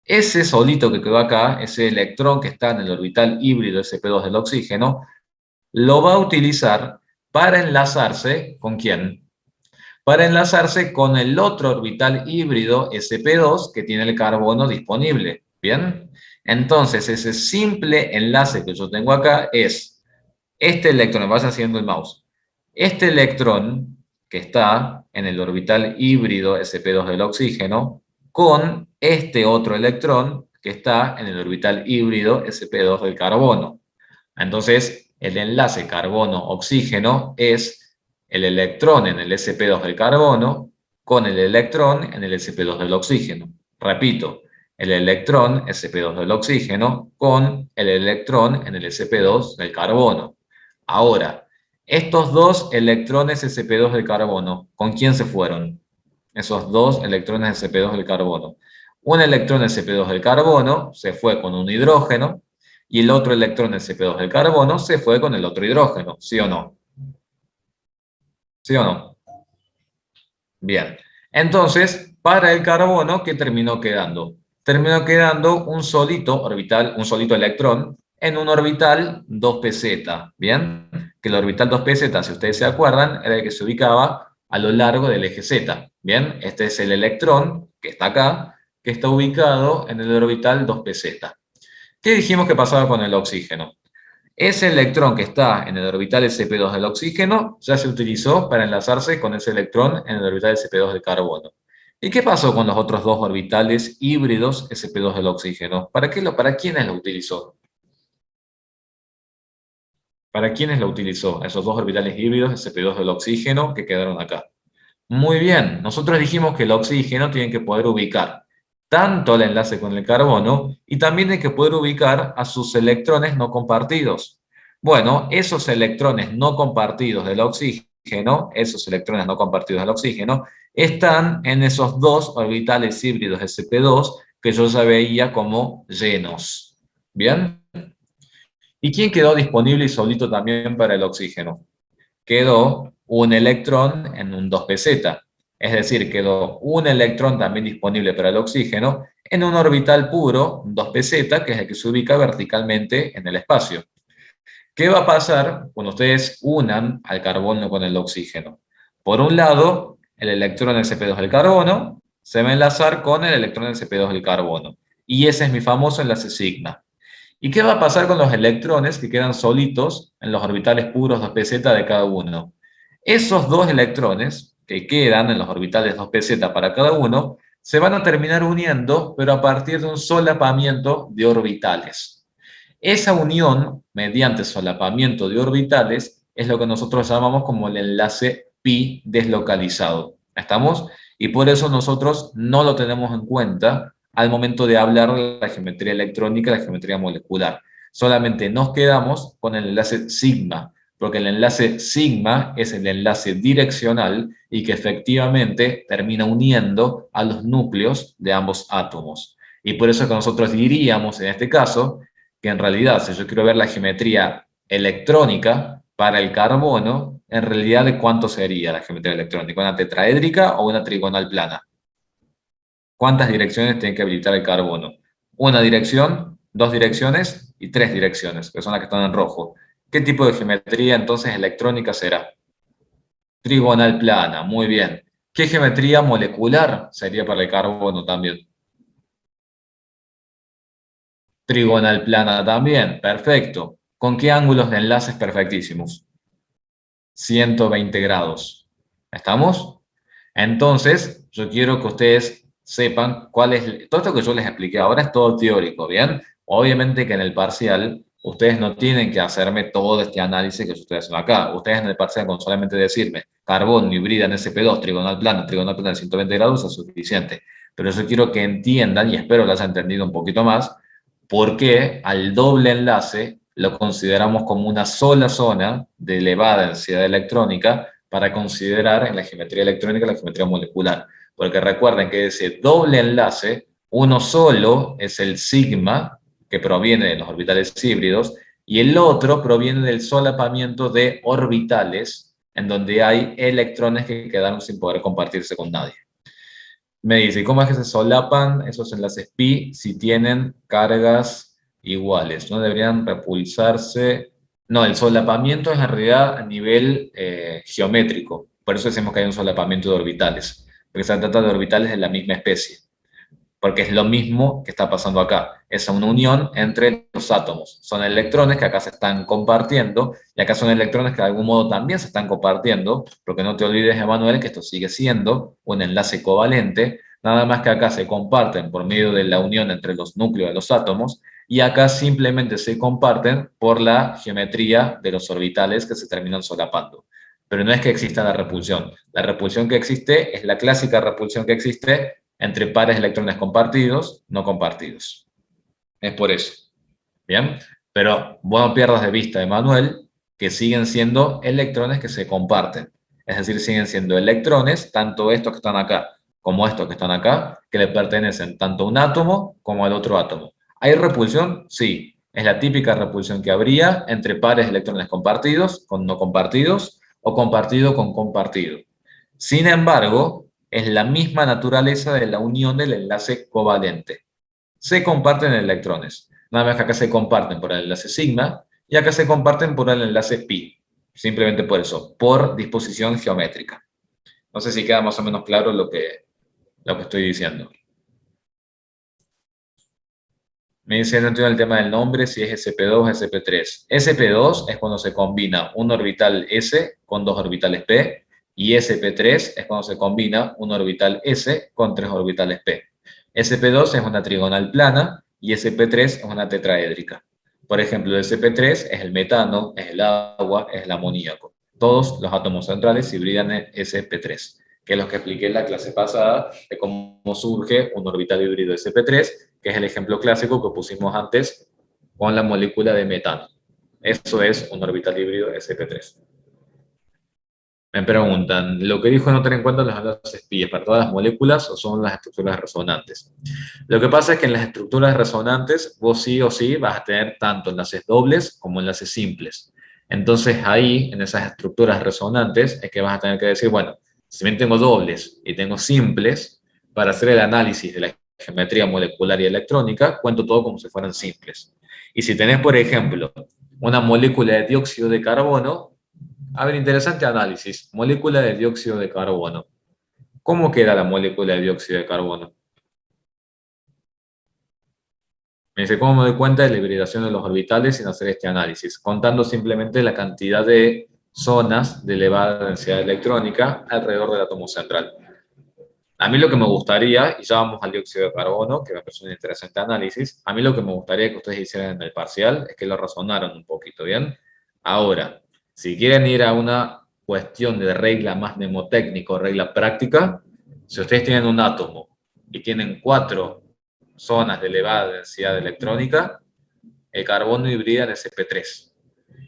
Ese solito que quedó acá, ese electrón que está en el orbital híbrido sp2 del oxígeno, lo va a utilizar para enlazarse ¿con quién? Para enlazarse con el otro orbital híbrido sp2 que tiene el carbono disponible. ¿Bien? Entonces, ese simple enlace que yo tengo acá es este electrón, me vas haciendo el mouse, este electrón que está en el orbital híbrido sp2 del oxígeno con este otro electrón que está en el orbital híbrido sp2 del carbono. Entonces, el enlace carbono-oxígeno es el electrón en el sp2 del carbono con el electrón en el sp2 del oxígeno. Repito, el electrón sp2 del oxígeno con el electrón en el sp2 del carbono. Ahora, estos dos electrones sp2 del carbono, ¿con quién se fueron? Esos dos electrones sp2 del carbono. Un electrón sp2 del carbono se fue con un hidrógeno y el otro electrón sp2 del carbono se fue con el otro hidrógeno, ¿sí o no? ¿Sí o no? Bien. Entonces, para el carbono, ¿qué terminó quedando? Terminó quedando un solito orbital, un solito electrón en un orbital 2pz, ¿bien? Que el orbital 2pz, si ustedes se acuerdan, era el que se ubicaba a lo largo del eje Z, ¿bien? Este es el electrón que está acá, que está ubicado en el orbital 2pz. ¿Qué dijimos que pasaba con el oxígeno? Ese electrón que está en el orbital sp2 del oxígeno ya se utilizó para enlazarse con ese electrón en el orbital sp2 del carbono. ¿Y qué pasó con los otros dos orbitales híbridos sp2 del oxígeno? ¿Para quiénes lo utilizó? ¿Para quiénes lo utilizó? Esos dos orbitales híbridos sp2 del oxígeno que quedaron acá. Muy bien, nosotros dijimos que el oxígeno tiene que poder ubicar tanto el enlace con el carbono y también hay que poder ubicar a sus electrones no compartidos. Bueno, esos electrones no compartidos del oxígeno, están en esos dos orbitales híbridos sp2 que yo ya veía como llenos. ¿Bien? ¿Y quién quedó disponible y solito también para el oxígeno? Quedó un electrón en un 2pz, es decir, quedó un electrón también disponible para el oxígeno en un orbital puro, un 2pz, que es el que se ubica verticalmente en el espacio. ¿Qué va a pasar cuando ustedes unan al carbono con el oxígeno? Por un lado, el electrón sp2 del carbono se va a enlazar con el electrón sp2 del carbono, y ese es mi famoso enlace sigma. ¿Y qué va a pasar con los electrones que quedan solitos en los orbitales puros 2pz de cada uno? Esos dos electrones que quedan en los orbitales 2pz para cada uno se van a terminar uniendo, pero a partir de un solapamiento de orbitales. Esa unión, mediante solapamiento de orbitales, es lo que nosotros llamamos como el enlace pi deslocalizado. ¿Estamos? Y por eso nosotros no lo tenemos en cuenta al momento de hablar de la geometría electrónica, la geometría molecular. Solamente nos quedamos con el enlace sigma, porque el enlace sigma es el enlace direccional y que efectivamente termina uniendo a los núcleos de ambos átomos. Y por eso que nosotros diríamos en este caso que en realidad, si yo quiero ver la geometría electrónica para el carbono, en realidad, ¿de cuánto sería la geometría electrónica? ¿Una tetraédrica o una trigonal plana? ¿Cuántas direcciones tiene que habilitar el carbono? Una dirección, dos direcciones y tres direcciones, que son las que están en rojo. ¿Qué tipo de geometría entonces electrónica será? Trigonal plana, muy bien. ¿Qué geometría molecular sería para el carbono también? Trigonal plana también, perfecto. ¿Con qué ángulos de enlaces perfectísimos? 120 grados. ¿Estamos? Entonces, yo quiero que ustedes sepan cuál es... Todo esto que yo les expliqué ahora es todo teórico, ¿bien? Obviamente que en el parcial ustedes no tienen que hacerme todo este análisis que yo estoy haciendo acá. Ustedes en el parcial con solamente decirme carbono hibrida en sp2, trigonal plana de 120 grados es suficiente. Pero yo quiero que entiendan, y espero lo hayan entendido un poquito más, por qué al doble enlace lo consideramos como una sola zona de elevada densidad electrónica para considerar en la geometría electrónica la geometría molecular. Porque recuerden que ese doble enlace, uno solo es el sigma, que proviene de los orbitales híbridos, y el otro proviene del solapamiento de orbitales, en donde hay electrones que quedaron sin poder compartirse con nadie. Me dice, ¿cómo es que se solapan esos enlaces pi si tienen cargas iguales? ¿No deberían repulsarse? No, el solapamiento es en realidad a nivel geométrico. Por eso decimos que hay un solapamiento de orbitales. Porque se trata de orbitales de la misma especie. Porque es lo mismo que está pasando acá. Es una unión entre los átomos. Son electrones que acá se están compartiendo y acá son electrones que de algún modo también se están compartiendo, porque no te olvides, Emanuel, que esto sigue siendo un enlace covalente, nada más que acá se comparten por medio de la unión entre los núcleos de los átomos y acá simplemente se comparten por la geometría de los orbitales que se terminan solapando. Pero no es que exista la repulsión. La repulsión que existe es la clásica repulsión que existe entre pares de electrones compartidos, no compartidos. Es por eso. ¿Bien? Pero vos no pierdas de vista, Emanuel, que siguen siendo electrones que se comparten. Es decir, siguen siendo electrones, tanto estos que están acá como estos que están acá, que le pertenecen tanto a un átomo como al otro átomo. ¿Hay repulsión? Sí. Es la típica repulsión que habría entre pares de electrones compartidos con no compartidos o compartido con compartido. Sin embargo, es la misma naturaleza de la unión del enlace covalente. Se comparten electrones. Nada más que acá se comparten por el enlace sigma y acá se comparten por el enlace pi. Simplemente por eso, por disposición geométrica. No sé si queda más o menos claro lo que estoy diciendo. Me dice, no entiendo el tema del nombre, si es sp2 o sp3. sp2 es cuando se combina un orbital s con dos orbitales p, Y sp3 es cuando se combina un orbital s con tres orbitales p. sp2 es una trigonal plana y sp3 es una tetraédrica. Por ejemplo, el sp3 es el metano, es el agua, es el amoníaco. Todos los átomos centrales hibridan en sp3, que es lo que expliqué en la clase pasada de cómo surge un orbital híbrido sp3, que es el ejemplo clásico que pusimos antes con la molécula de metano. Eso es un orbital híbrido sp3. Me preguntan, ¿lo que dijo no tener en cuenta los enlaces pi es para todas las moléculas o son las estructuras resonantes? Lo que pasa es que en las estructuras resonantes vos sí o sí vas a tener tanto enlaces dobles como enlaces simples. Entonces ahí, en esas estructuras resonantes, es que vas a tener que decir, bueno, si bien tengo dobles y tengo simples, para hacer el análisis de la geometría molecular y electrónica, cuento todo como si fueran simples. Y si tenés, por ejemplo, una molécula de dióxido de carbono, a ver, interesante análisis. Molécula de dióxido de carbono. ¿Cómo queda la molécula de dióxido de carbono? Me dice, ¿cómo me doy cuenta de la hibridación de los orbitales sin hacer este análisis? Contando simplemente la cantidad de zonas de elevada densidad electrónica alrededor del átomo central. A mí lo que me gustaría, y ya vamos al dióxido de carbono, que me parece un interesante análisis, a mí lo que me gustaría que ustedes hicieran en el parcial es que lo razonaran un poquito, ¿bien? Ahora, si quieren ir a una cuestión de regla más mnemotécnica o regla práctica, si ustedes tienen un átomo y tienen cuatro zonas de elevada densidad electrónica, el carbono hibrida en sp3.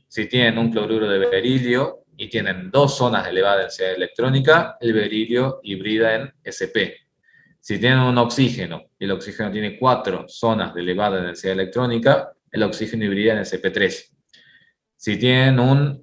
Si tienen un cloruro de berilio y tienen dos zonas de elevada densidad electrónica, el berilio hibrida en sp. Si tienen un oxígeno y el oxígeno tiene cuatro zonas de elevada densidad electrónica, el oxígeno hibrida en sp3. Si tienen un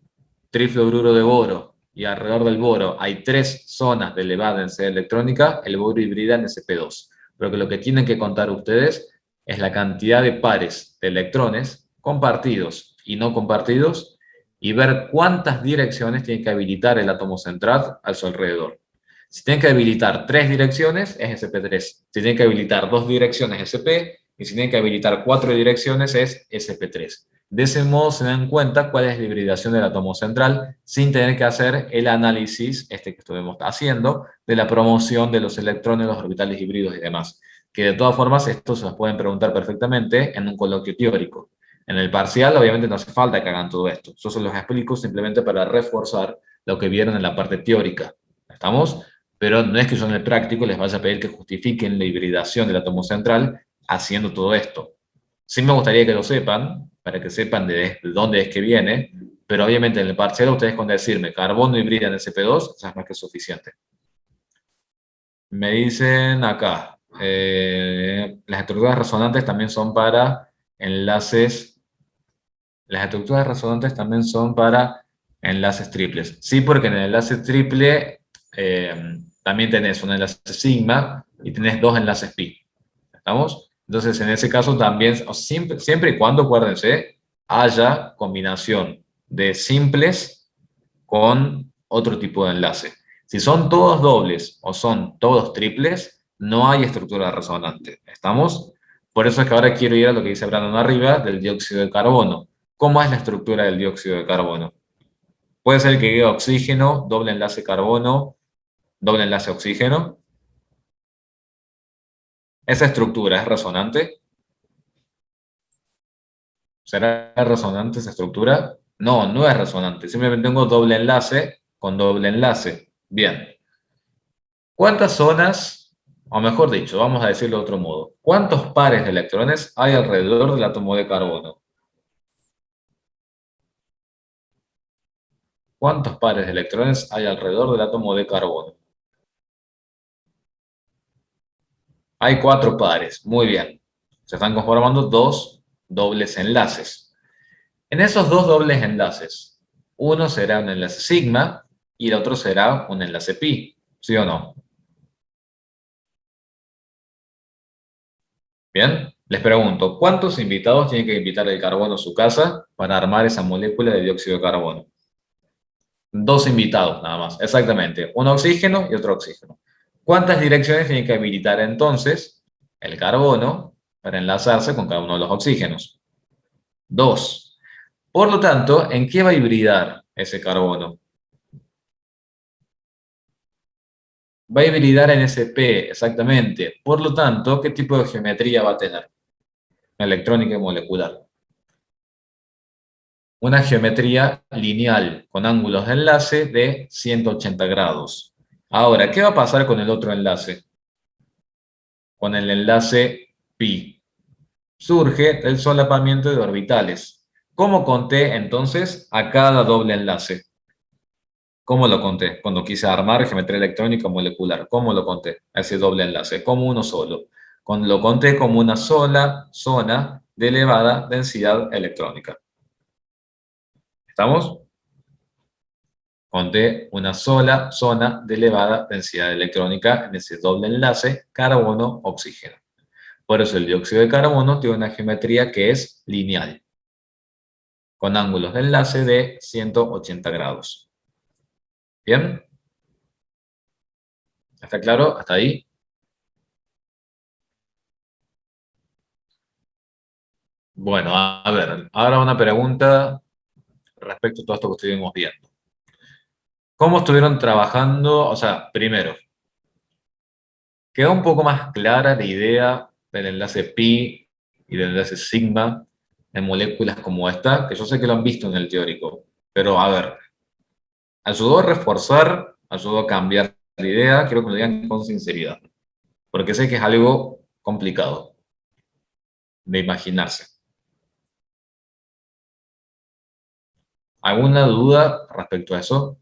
trifluoruro de boro y alrededor del boro hay tres zonas de elevada densidad electrónica, el boro hibrida en sp2. Pero que lo que tienen que contar ustedes es la cantidad de pares de electrones compartidos y no compartidos y ver cuántas direcciones tiene que habilitar el átomo central a su alrededor. Si tienen que habilitar tres direcciones, es sp3. Si tienen que habilitar dos direcciones, sp. Y si tienen que habilitar cuatro direcciones, es sp3. De ese modo se dan cuenta cuál es la hibridación del átomo central sin tener que hacer el análisis, este que estuvimos haciendo, de la promoción de los electrones, los orbitales híbridos y demás. Que de todas formas, esto se los pueden preguntar perfectamente en un coloquio teórico. En el parcial, obviamente, no hace falta que hagan todo esto. Yo se los explico simplemente para reforzar lo que vieron en la parte teórica. ¿Estamos? Pero no es que yo en el práctico les vaya a pedir que justifiquen la hibridación del átomo central haciendo todo esto. Sí me gustaría que lo sepan, para que sepan de dónde es que viene, pero obviamente en el parcial ustedes con decirme carbono hibrida en sp2, ya es más que suficiente. Me dicen acá, las estructuras resonantes también son para enlaces, las estructuras resonantes también son para enlaces triples. Sí, porque en el enlace triple también tenés un enlace sigma y tenés dos enlaces pi. ¿Estamos? Entonces, en ese caso también, siempre y cuando, acuérdense, haya combinación de simples con otro tipo de enlace. Si son todos dobles o son todos triples, no hay estructura resonante. ¿Estamos? Por eso es que ahora quiero ir a lo que dice Brandon arriba del dióxido de carbono. ¿Cómo es la estructura del dióxido de carbono? Puede ser que diga oxígeno, doble enlace carbono, doble enlace oxígeno. Esa estructura es resonante. ¿Será resonante esa estructura? No, no es resonante. Simplemente tengo doble enlace con doble enlace. Bien. ¿Cuántas zonas, o mejor dicho, vamos a decirlo de otro modo, cuántos pares de electrones hay alrededor del átomo de carbono? ¿Cuántos pares de electrones hay alrededor del átomo de carbono? Hay cuatro pares. Muy bien. Se están conformando dos dobles enlaces. En esos dos dobles enlaces, uno será un enlace sigma y el otro será un enlace pi. ¿Sí o no? Bien, les pregunto, ¿cuántos invitados tiene que invitar el carbono a su casa para armar esa molécula de dióxido de carbono? Dos invitados nada más, exactamente, un oxígeno y otro oxígeno. ¿Cuántas direcciones tiene que habilitar entonces el carbono para enlazarse con cada uno de los oxígenos? Dos. Por lo tanto, ¿en qué va a hibridar ese carbono? Va a hibridar en sp, exactamente. Por lo tanto, ¿qué tipo de geometría va a tener? Electrónica y molecular. Una geometría lineal con ángulos de enlace de 180 grados. Ahora, ¿qué va a pasar con el otro enlace? Con el enlace pi. Surge el solapamiento de orbitales. ¿Cómo conté entonces a cada doble enlace? ¿Cómo lo conté? Cuando quise armar geometría electrónica molecular, ¿cómo lo conté? A ese doble enlace, como uno solo. Cuando lo conté como una sola zona de elevada densidad electrónica. ¿Estamos? Conté una sola zona de elevada densidad electrónica en ese doble enlace carbono-oxígeno. Por eso el dióxido de carbono tiene una geometría que es lineal, con ángulos de enlace de 180 grados. ¿Bien? ¿Está claro? ¿Hasta ahí? Bueno, a ver, ahora una pregunta respecto a todo esto que estuvimos viendo. ¿Cómo estuvieron trabajando? O sea, primero, ¿quedó un poco más clara la idea del enlace pi y del enlace sigma en moléculas como esta? Que yo sé que lo han visto en el teórico, pero a ver, ¿ayudó a reforzar, ayudó a cambiar la idea? Quiero que me lo digan con sinceridad, porque sé que es algo complicado de imaginarse. ¿Alguna duda respecto a eso?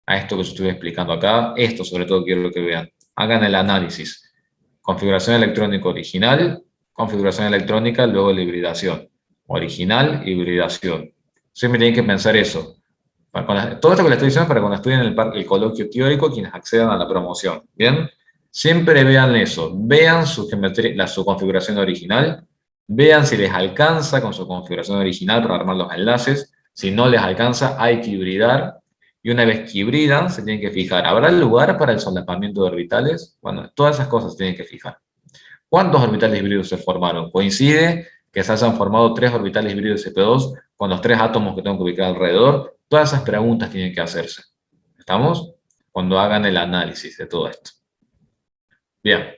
A esto que yo estoy explicando acá, esto sobre todo quiero que vean. Hagan el análisis. Configuración electrónica original, configuración electrónica, luego la hibridación. Original, hibridación. Siempre tienen que pensar eso. Todo esto que les estoy diciendo es para cuando estudien el coloquio teórico, quienes accedan a la promoción. ¿Bien? Siempre vean eso. Vean su, geometría, su configuración original. Vean si les alcanza con su configuración original para armar los enlaces. Si no les alcanza, hay que hibridar. Y una vez que hibridan, se tienen que fijar, ¿habrá lugar para el solapamiento de orbitales? Bueno, todas esas cosas se tienen que fijar. ¿Cuántos orbitales híbridos se formaron? Coincide que se hayan formado 3 orbitales híbridos sp2 con los 3 átomos que tengo que ubicar alrededor. Todas esas preguntas tienen que hacerse. ¿Estamos? Cuando hagan el análisis de todo esto. Bien.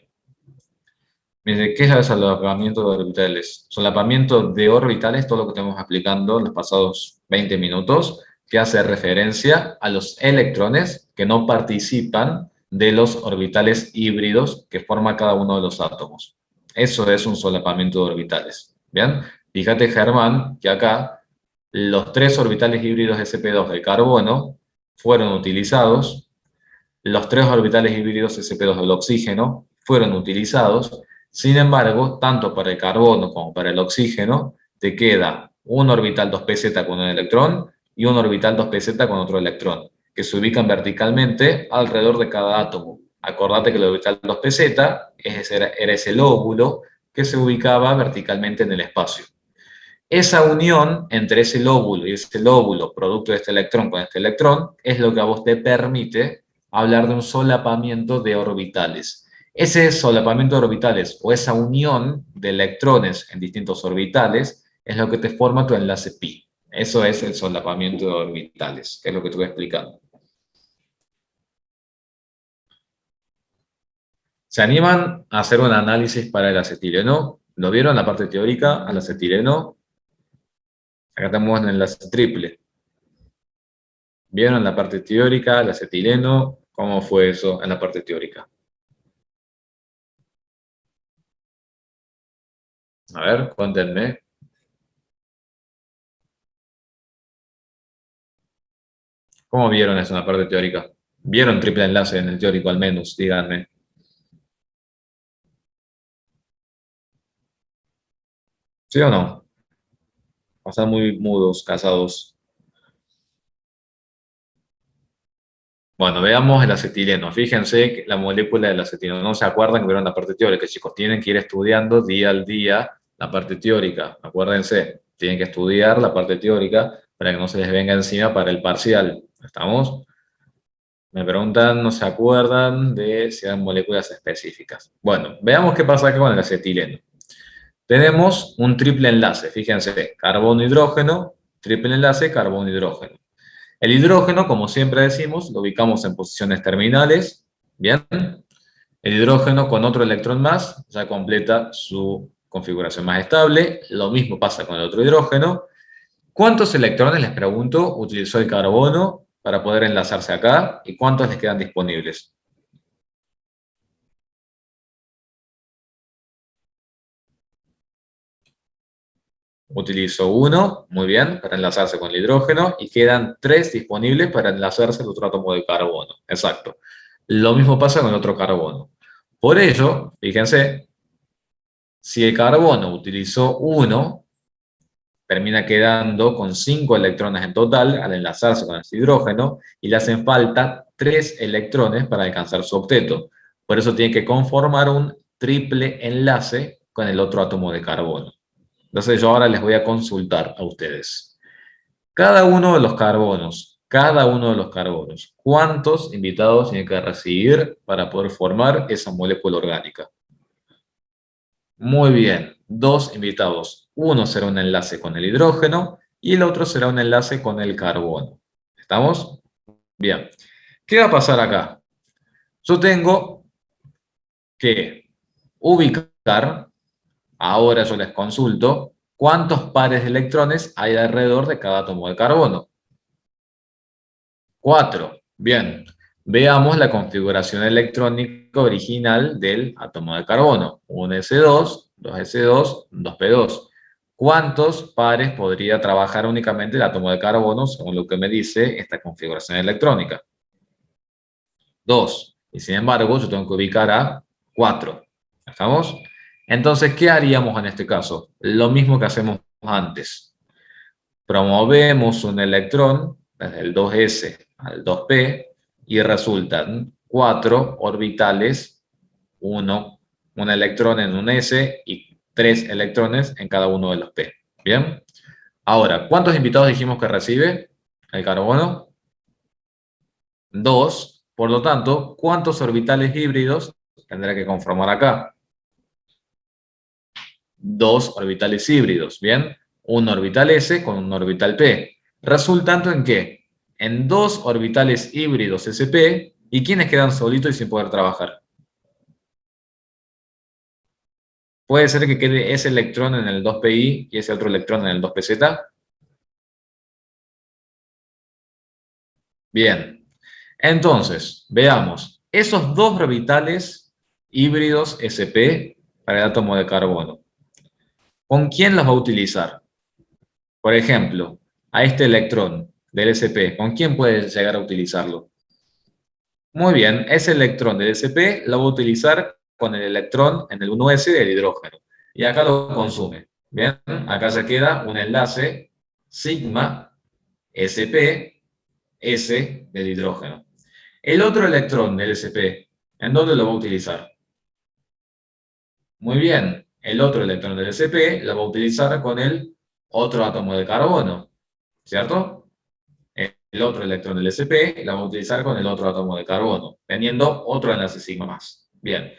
Mire, ¿qué es el solapamiento de orbitales? Solapamiento de orbitales, todo lo que estamos aplicando en los pasados 20 minutos, que hace referencia a los electrones que no participan de los orbitales híbridos que forma cada uno de los átomos. Eso es un solapamiento de orbitales. ¿Bien? Fíjate, Germán, que acá los 3 orbitales híbridos sp2 del carbono fueron utilizados, los 3 orbitales híbridos sp2 del oxígeno fueron utilizados. Sin embargo, tanto para el carbono como para el oxígeno, te queda un orbital 2pz con un electrón y un orbital 2pz con otro electrón, que se ubican verticalmente alrededor de cada átomo. Acordate que el orbital 2pz era ese lóbulo que se ubicaba verticalmente en el espacio. Esa unión entre ese lóbulo y ese lóbulo, producto de este electrón con este electrón, es lo que a vos te permite hablar de un solapamiento de orbitales. Ese solapamiento de orbitales o esa unión de electrones en distintos orbitales es lo que te forma tu enlace pi. Eso es el solapamiento de orbitales, que es lo que te voy explicando. ¿Se animan a hacer un análisis para el acetileno? ¿Lo vieron la parte teórica al acetileno? Acá tenemos un enlace triple. ¿Vieron la parte teórica, el acetileno? ¿Cómo fue eso en la parte teórica? A ver, cuéntenme. ¿Cómo vieron eso en la parte teórica? ¿Vieron triple enlace en el teórico al menos? Díganme. ¿Sí o no? O están muy mudos, casados. Bueno, veamos el acetileno. Fíjense que la molécula del acetileno. No se acuerdan que vieron la parte teórica, chicos. Tienen que ir estudiando día al día la parte teórica. Acuérdense, tienen que estudiar la parte teórica para que no se les venga encima para el parcial. ¿Estamos? Me preguntan, no se acuerdan de si eran moléculas específicas. Bueno, veamos qué pasa acá con el acetileno. Tenemos un triple enlace, fíjense, carbono-hidrógeno, triple enlace, carbono-hidrógeno. El hidrógeno, como siempre decimos, lo ubicamos en posiciones terminales, ¿Bien? El hidrógeno con otro electrón más ya completa su configuración más estable. Lo mismo pasa con el otro hidrógeno. ¿Cuántos electrones, les pregunto, utilizó el carbono para poder enlazarse acá? ¿Y cuántos les quedan disponibles? Utilizó uno, muy bien, para enlazarse con el hidrógeno, y quedan tres disponibles para enlazarse al otro átomo de carbono. Exacto. Lo mismo pasa con el otro carbono. Por ello, fíjense, si el carbono utilizó uno, termina quedando con 5 electrones en total al enlazarse con este hidrógeno, y le hacen falta 3 electrones para alcanzar su octeto. Por eso tiene que conformar un triple enlace con el otro átomo de carbono. Entonces yo ahora les voy a consultar a ustedes. Cada uno de los carbonos, ¿cuántos invitados tiene que recibir para poder formar esa molécula orgánica? Muy bien, dos invitados. Uno será un enlace con el hidrógeno y el otro será un enlace con el carbono. ¿Estamos? Bien. ¿Qué va a pasar acá? Yo tengo que ubicar, ahora yo les consulto, cuántos pares de electrones hay alrededor de cada átomo de carbono. 4. Bien. Veamos la configuración electrónica original del átomo de carbono. Un S2, 2S2, 2P2. ¿Cuántos pares podría trabajar únicamente el átomo de carbono según lo que me dice esta configuración electrónica? 2. Y sin embargo, yo tengo que ubicar a 4. ¿Estamos? Entonces, ¿qué haríamos en este caso? Lo mismo que hacemos antes. Promovemos un electrón desde el 2s al 2p y resultan 4 orbitales, un electrón en un s y 3 electrones en cada uno de los p. ¿Bien? Ahora, ¿cuántos invitados dijimos que recibe el carbono? 2. Por lo tanto, ¿cuántos orbitales híbridos tendrá que conformar acá? 2 orbitales híbridos, ¿bien? Un orbital S con un orbital P. Resultando en qué? En dos orbitales híbridos sp, ¿y quiénes quedan solitos y sin poder trabajar? Puede ser que quede ese electrón en el 2pi y ese otro electrón en el 2pz. Bien. Entonces, veamos. Esos dos orbitales híbridos sp para el átomo de carbono, ¿con quién los va a utilizar? Por ejemplo, a este electrón del sp, ¿con quién puede llegar a utilizarlo? Muy bien, ese electrón del sp lo va a utilizar con el electrón en el 1s del hidrógeno. Y acá lo consume. Bien, acá se queda un enlace sigma sp s del hidrógeno. El otro electrón del sp, ¿en dónde lo va a utilizar? Muy bien, el otro electrón del sp lo va a utilizar con el otro átomo de carbono, ¿cierto? El otro electrón del sp la va a utilizar con el otro átomo de carbono, teniendo otro enlace sigma más. Bien.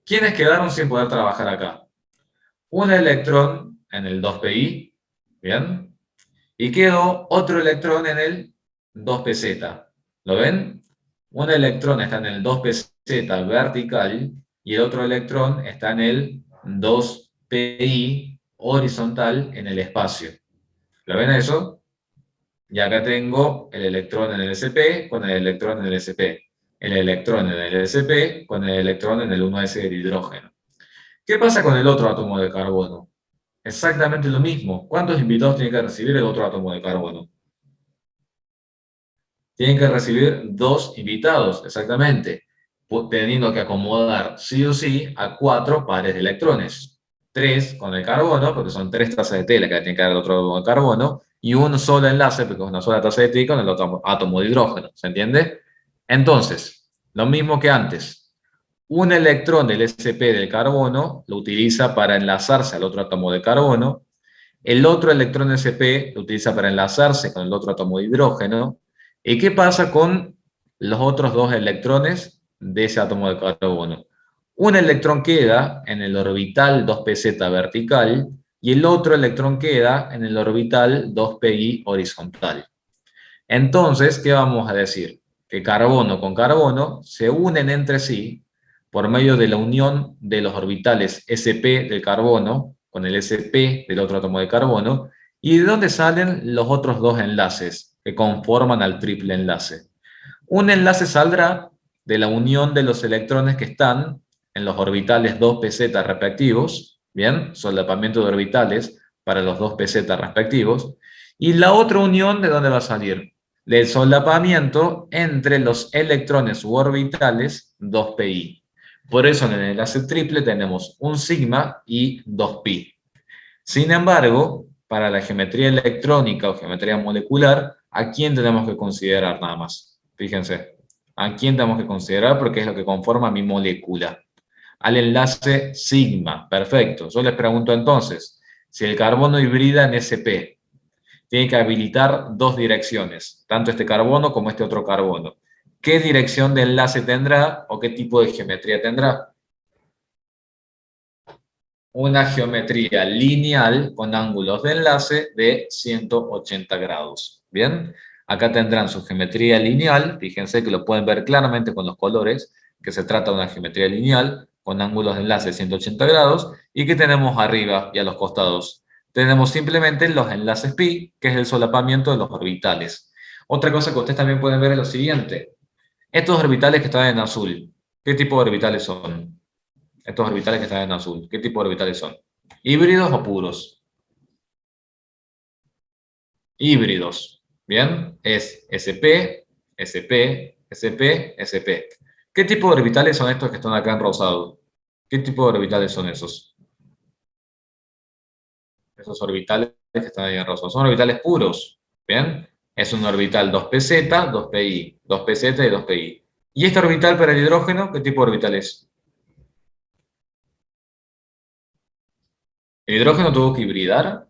¿Quiénes quedaron sin poder trabajar acá? Un electrón en el 2pi, ¿bien? Y quedó otro electrón en el 2pz. ¿Lo ven? Un electrón está en el 2pz vertical y el otro electrón está en el 2pi horizontal en el espacio. ¿Lo ven eso? Y acá tengo el electrón en el sp con el electrón en el sp. El electrón en el sp con el electrón en el 1s del hidrógeno. ¿Qué pasa con el otro átomo de carbono? Exactamente lo mismo. ¿Cuántos invitados tiene que recibir el otro átomo de carbono? Tienen que recibir dos invitados, exactamente, teniendo que acomodar sí o sí a 4 pares de electrones. 3 con el carbono, porque son 3 tazas de té la que tiene que dar el otro átomo de carbono, y un solo enlace, porque es una sola taza de té con el otro átomo de hidrógeno. ¿Se entiende? Entonces, lo mismo que antes. Un electrón del sp del carbono lo utiliza para enlazarse al otro átomo de carbono. El otro electrón sp lo utiliza para enlazarse con el otro átomo de hidrógeno. ¿Y qué pasa con los otros dos electrones de ese átomo de carbono? Un electrón queda en el orbital 2pz vertical y el otro electrón queda en el orbital 2pi horizontal. Entonces, ¿qué vamos a decir? que carbono con carbono se unen entre sí por medio de la unión de los orbitales sp del carbono con el sp del otro átomo de carbono, y de dónde salen los otros dos enlaces que conforman al triple enlace. Un enlace saldrá de la unión de los electrones que están en los orbitales 2pz respectivos, ¿bien? Solapamiento de orbitales para los 2pz respectivos. Y la otra unión, ¿de dónde va a salir? Del solapamiento entre los electrones suborbitales 2pi. Por eso en el enlace triple tenemos un sigma y 2pi. Sin embargo, para la geometría electrónica o geometría molecular, ¿a quién tenemos que considerar nada más? Fíjense, ¿a quién tenemos que considerar? Porque es lo que conforma mi molécula. Al enlace sigma, perfecto. Yo les pregunto entonces, si el carbono hibrida en sp, tiene que habilitar dos direcciones, tanto este carbono como este otro carbono. ¿Qué dirección de enlace tendrá o qué tipo de geometría tendrá? Una geometría lineal con ángulos de enlace de 180 grados. ¿Bien? Acá tendrán su geometría lineal, fíjense que lo pueden ver claramente con los colores, que se trata de una geometría lineal con ángulos de enlace de 180 grados, y que tenemos arriba y a los costados. Tenemos simplemente los enlaces pi, que es el solapamiento de los orbitales. Otra cosa que ustedes también pueden ver es lo siguiente. Estos orbitales que están en azul, ¿qué tipo de orbitales son? Estos orbitales que están en azul, ¿qué tipo de orbitales son? ¿Híbridos o puros? Híbridos. ¿Bien? Es sp, sp, sp, sp. ¿Qué tipo de orbitales son estos que están acá en rosado? ¿Qué tipo de orbitales son esos? Esos orbitales que están ahí en rosado. Son orbitales puros. ¿Bien? Es un orbital 2pz, 2pi. 2pz y 2pi. ¿Y este orbital para el hidrógeno, qué tipo de orbital es? ¿El hidrógeno tuvo que hibridar?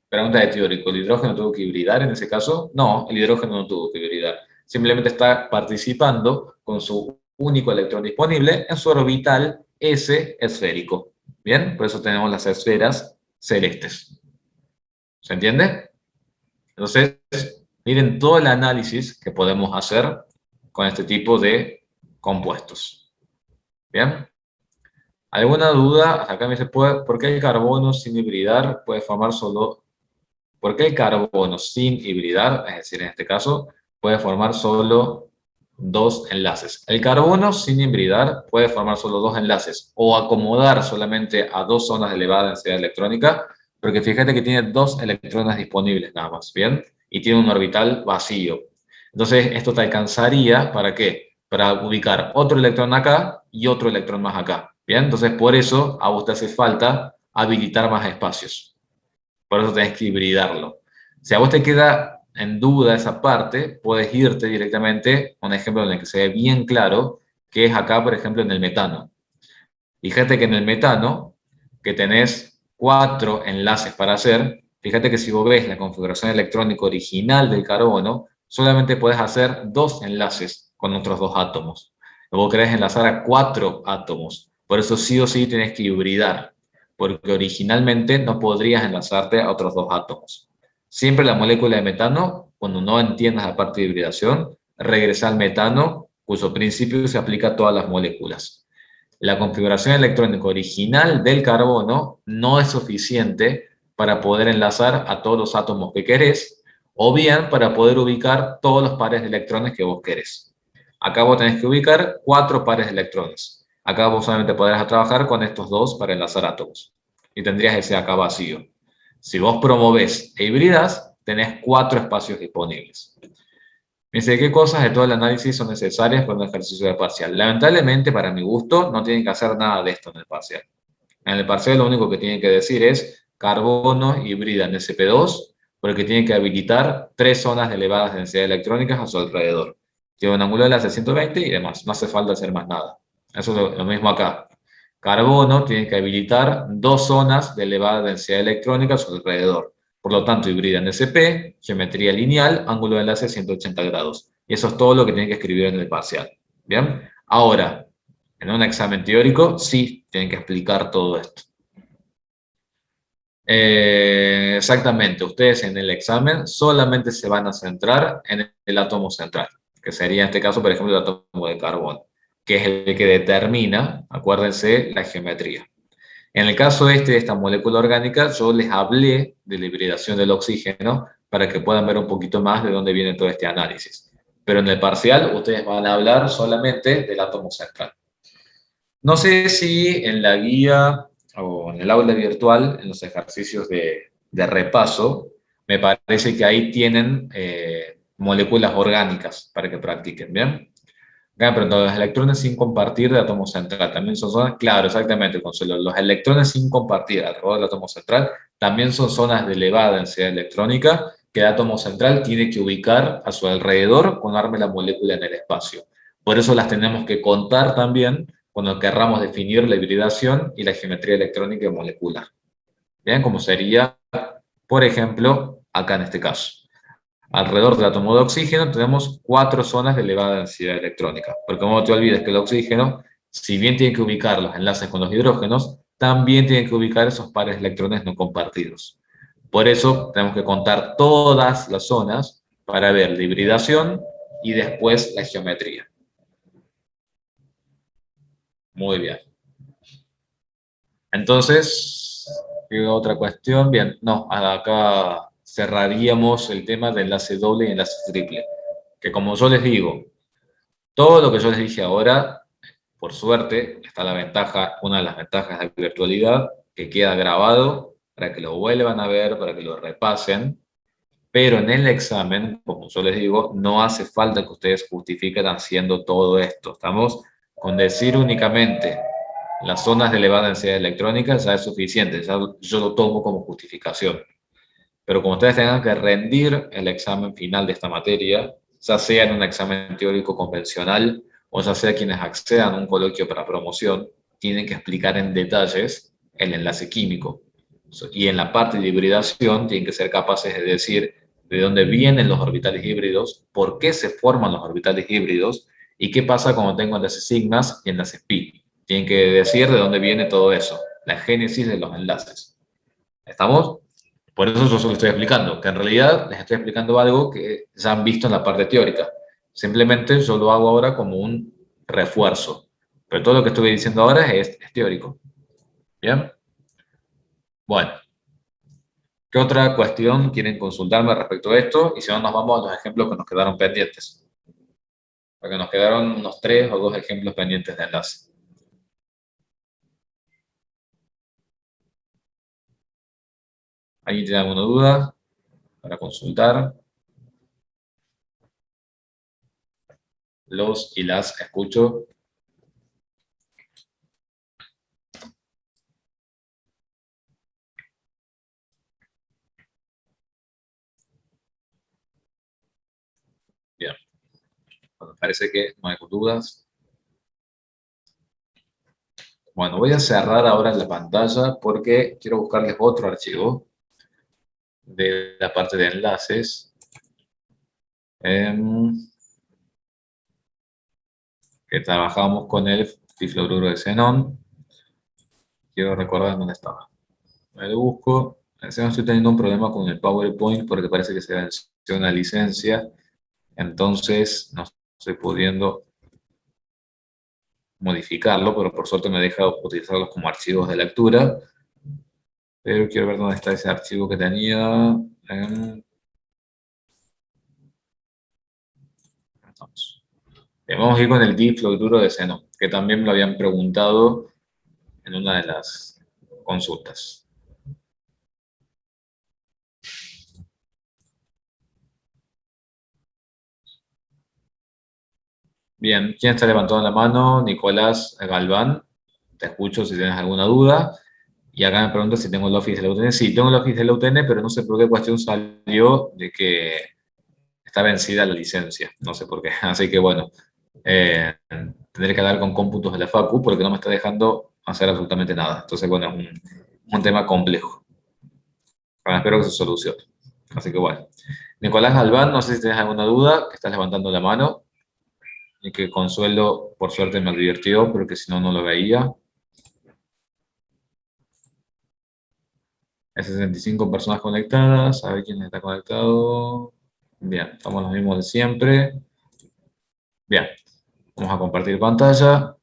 Pregunta de teórico, ¿el hidrógeno tuvo que hibridar en ese caso? No, el hidrógeno no tuvo que hibridar. Simplemente está participando con su único electrón disponible en su orbital S esférico. ¿Bien? Por eso tenemos las esferas celestes. ¿Se entiende? Entonces, miren todo el análisis que podemos hacer con este tipo de compuestos. ¿Bien? ¿Alguna duda? Acá me dice, ¿por qué el carbono sin hibridar puede formar solo? ¿Por qué el carbono sin hibridar, es decir, en este caso, puede formar solo dos enlaces? El carbono sin hibridar puede formar solo dos enlaces o acomodar solamente a dos zonas de elevada densidad electrónica, porque fíjate que tiene dos electrones disponibles nada más, ¿bien? Y tiene un orbital vacío. Entonces, esto te alcanzaría, ¿para qué? Para ubicar otro electrón acá y otro electrón más acá, ¿bien? Entonces, por eso a vos te hace falta habilitar más espacios. Por eso tenés que hibridarlo. Si a vos te queda en duda esa parte, puedes irte directamente a un ejemplo en el que se ve bien claro, que es acá, por ejemplo, en el metano. Fíjate que en el metano, que tenés cuatro enlaces para hacer, fíjate que si vos ves la configuración electrónica original del carbono, solamente puedes hacer dos enlaces con otros dos átomos. Vos querés enlazar a cuatro átomos. Por eso sí o sí tenés que hibridar, porque originalmente no podrías enlazarte a otros dos átomos. Siempre la molécula de metano, cuando no entiendas la parte de hibridación, regresa al metano, cuyo principio se aplica a todas las moléculas. La configuración electrónica original del carbono no es suficiente para poder enlazar a todos los átomos que querés, o bien para poder ubicar todos los pares de electrones que vos querés. Acá vos tenés que ubicar cuatro pares de electrones. Acá vos solamente podrás trabajar con estos dos para enlazar átomos. Y tendrías ese acá vacío. Si vos promovés e hibridas, tenés cuatro espacios disponibles. Me dice, ¿qué cosas de todo el análisis son necesarias para un ejercicio de parcial? Lamentablemente, para mi gusto, no tienen que hacer nada de esto en el parcial. En el parcial lo único que tienen que decir es carbono hibrida en sp2, porque tienen que habilitar tres zonas de elevadas densidades electrónicas a su alrededor. Tiene un ángulo de enlace 120 y demás. No hace falta hacer más nada. Eso es lo mismo acá. Carbono tiene que habilitar dos zonas de elevada densidad electrónica a su alrededor. Por lo tanto, hibrida en SP, geometría lineal, ángulo de enlace 180 grados. Y eso es todo lo que tienen que escribir en el parcial. ¿Bien? Ahora, en un examen teórico, sí tienen que explicar todo esto. Exactamente, ustedes en el examen solamente se van a centrar en el átomo central. que sería en este caso, por ejemplo, el átomo de carbono, que es el que determina, acuérdense, la geometría. En el caso de esta molécula orgánica, yo les hablé de la hibridación del oxígeno para que puedan ver un poquito más de dónde viene todo este análisis. Pero en el parcial, ustedes van a hablar solamente del átomo central. No sé si en la guía o en el aula virtual, en los ejercicios de repaso, me parece que ahí tienen moléculas orgánicas para que practiquen, ¿bien? Pero los electrones sin compartir del átomo central también son zonas, claro, exactamente, Consuelo, los electrones sin compartir alrededor del átomo central también son zonas de elevada densidad electrónica que el átomo central tiene que ubicar a su alrededor cuando arme la molécula en el espacio. Por eso las tenemos que contar también cuando querramos definir la hibridación y la geometría electrónica molecular. ¿Bien? Como sería, por ejemplo, acá en este caso. Alrededor del átomo de oxígeno tenemos 4 zonas de elevada densidad electrónica. Porque no te olvides que el oxígeno, si bien tiene que ubicar los enlaces con los hidrógenos, también tiene que ubicar esos pares de electrones no compartidos. Por eso tenemos que contar todas las zonas para ver la hibridación y después la geometría. Muy bien. Entonces, ¿qué otra cuestión? Bien, no, acá cerraríamos el tema de enlace doble y enlace triple. Que como yo les digo, todo lo que yo les dije ahora, por suerte, está la ventaja, una de las ventajas de la virtualidad, que queda grabado para que lo vuelvan a ver, para que lo repasen, pero en el examen, como yo les digo, no hace falta que ustedes justifiquen haciendo todo esto. Estamos con decir únicamente las zonas de elevada densidad electrónica ya es suficiente, ya yo lo tomo como justificación. Pero como ustedes tengan que rendir el examen final de esta materia, ya sea en un examen teórico convencional o ya sea quienes accedan a un coloquio para promoción, tienen que explicar en detalles el enlace químico. Y en la parte de hibridación tienen que ser capaces de decir de dónde vienen los orbitales híbridos, por qué se forman los orbitales híbridos y qué pasa cuando tengo enlaces sigmas y enlaces pi. Tienen que decir de dónde viene todo eso, la génesis de los enlaces. ¿Estamos? Por eso yo se lo estoy explicando, que en realidad les estoy explicando algo que ya han visto en la parte teórica. Simplemente yo lo hago ahora como un refuerzo. Pero todo lo que estuve diciendo ahora es teórico. ¿Bien? Bueno, ¿qué otra cuestión quieren consultarme respecto a esto? Y si no, nos vamos a los ejemplos que nos quedaron pendientes. Porque nos quedaron unos 3 o 2 ejemplos pendientes de enlace. ¿Alguien tiene alguna duda para consultar? Los y las escucho. Bien. Bueno, parece que no hay dudas. Bueno, voy a cerrar ahora la pantalla porque quiero buscarles otro archivo de la parte de enlaces. Que trabajamos con el difluoruro de xenón. Quiero recordar dónde estaba. Me lo busco. Estoy teniendo un problema con el PowerPoint porque parece que se venció una licencia. Entonces no estoy pudiendo modificarlo, pero por suerte me deja utilizarlos como archivos de lectura. Pero quiero ver dónde está ese archivo que tenía. Vamos. Vamos a ir con el difluoruro de xenón, que también me lo habían preguntado en una de las consultas. Bien, ¿quién está levantando la mano? Nicolás Galván. Te escucho si tienes alguna duda. Y acá me pregunta si tengo el Office de la UTN. Sí, tengo el Office de la UTN, pero no sé por qué cuestión salió de que está vencida la licencia. No sé por qué. Así que bueno, tendré que hablar con cómputos de la Facu porque no me está dejando hacer absolutamente nada. Entonces, bueno, es un tema complejo. Bueno, espero que se solucione. Así que bueno. Nicolás Galván, no sé si tienes alguna duda, que estás levantando la mano. Y que Consuelo, por suerte, me advirtió, porque si no, no lo veía. Hay 65 personas conectadas, a ver quién está conectado. Bien, estamos los mismos de siempre. Bien, vamos a compartir pantalla.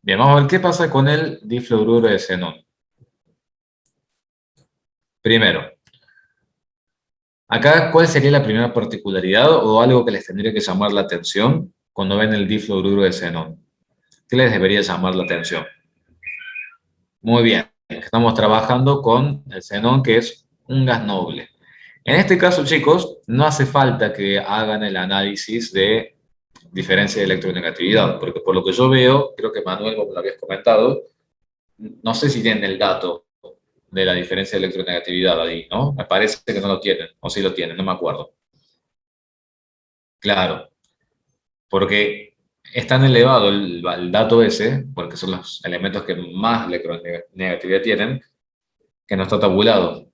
Bien, vamos a ver qué pasa con el difluoruro de xenón. Primero, acá, ¿cuál sería la primera particularidad o algo que les tendría que llamar la atención cuando ven el difluoruro de xenón? ¿Qué les debería llamar la atención? Muy bien, estamos trabajando con el xenón, que es un gas noble. En este caso, chicos, no hace falta que hagan el análisis de diferencia de electronegatividad, porque por lo que yo veo, creo que Manuel, como lo habías comentado, no sé si tienen el dato de la diferencia de electronegatividad ahí, ¿no? Me parece que no lo tienen, o sí lo tienen, no me acuerdo. Claro, porque es tan elevado el dato ese, porque son los elementos que más electronegatividad tienen, que no está tabulado.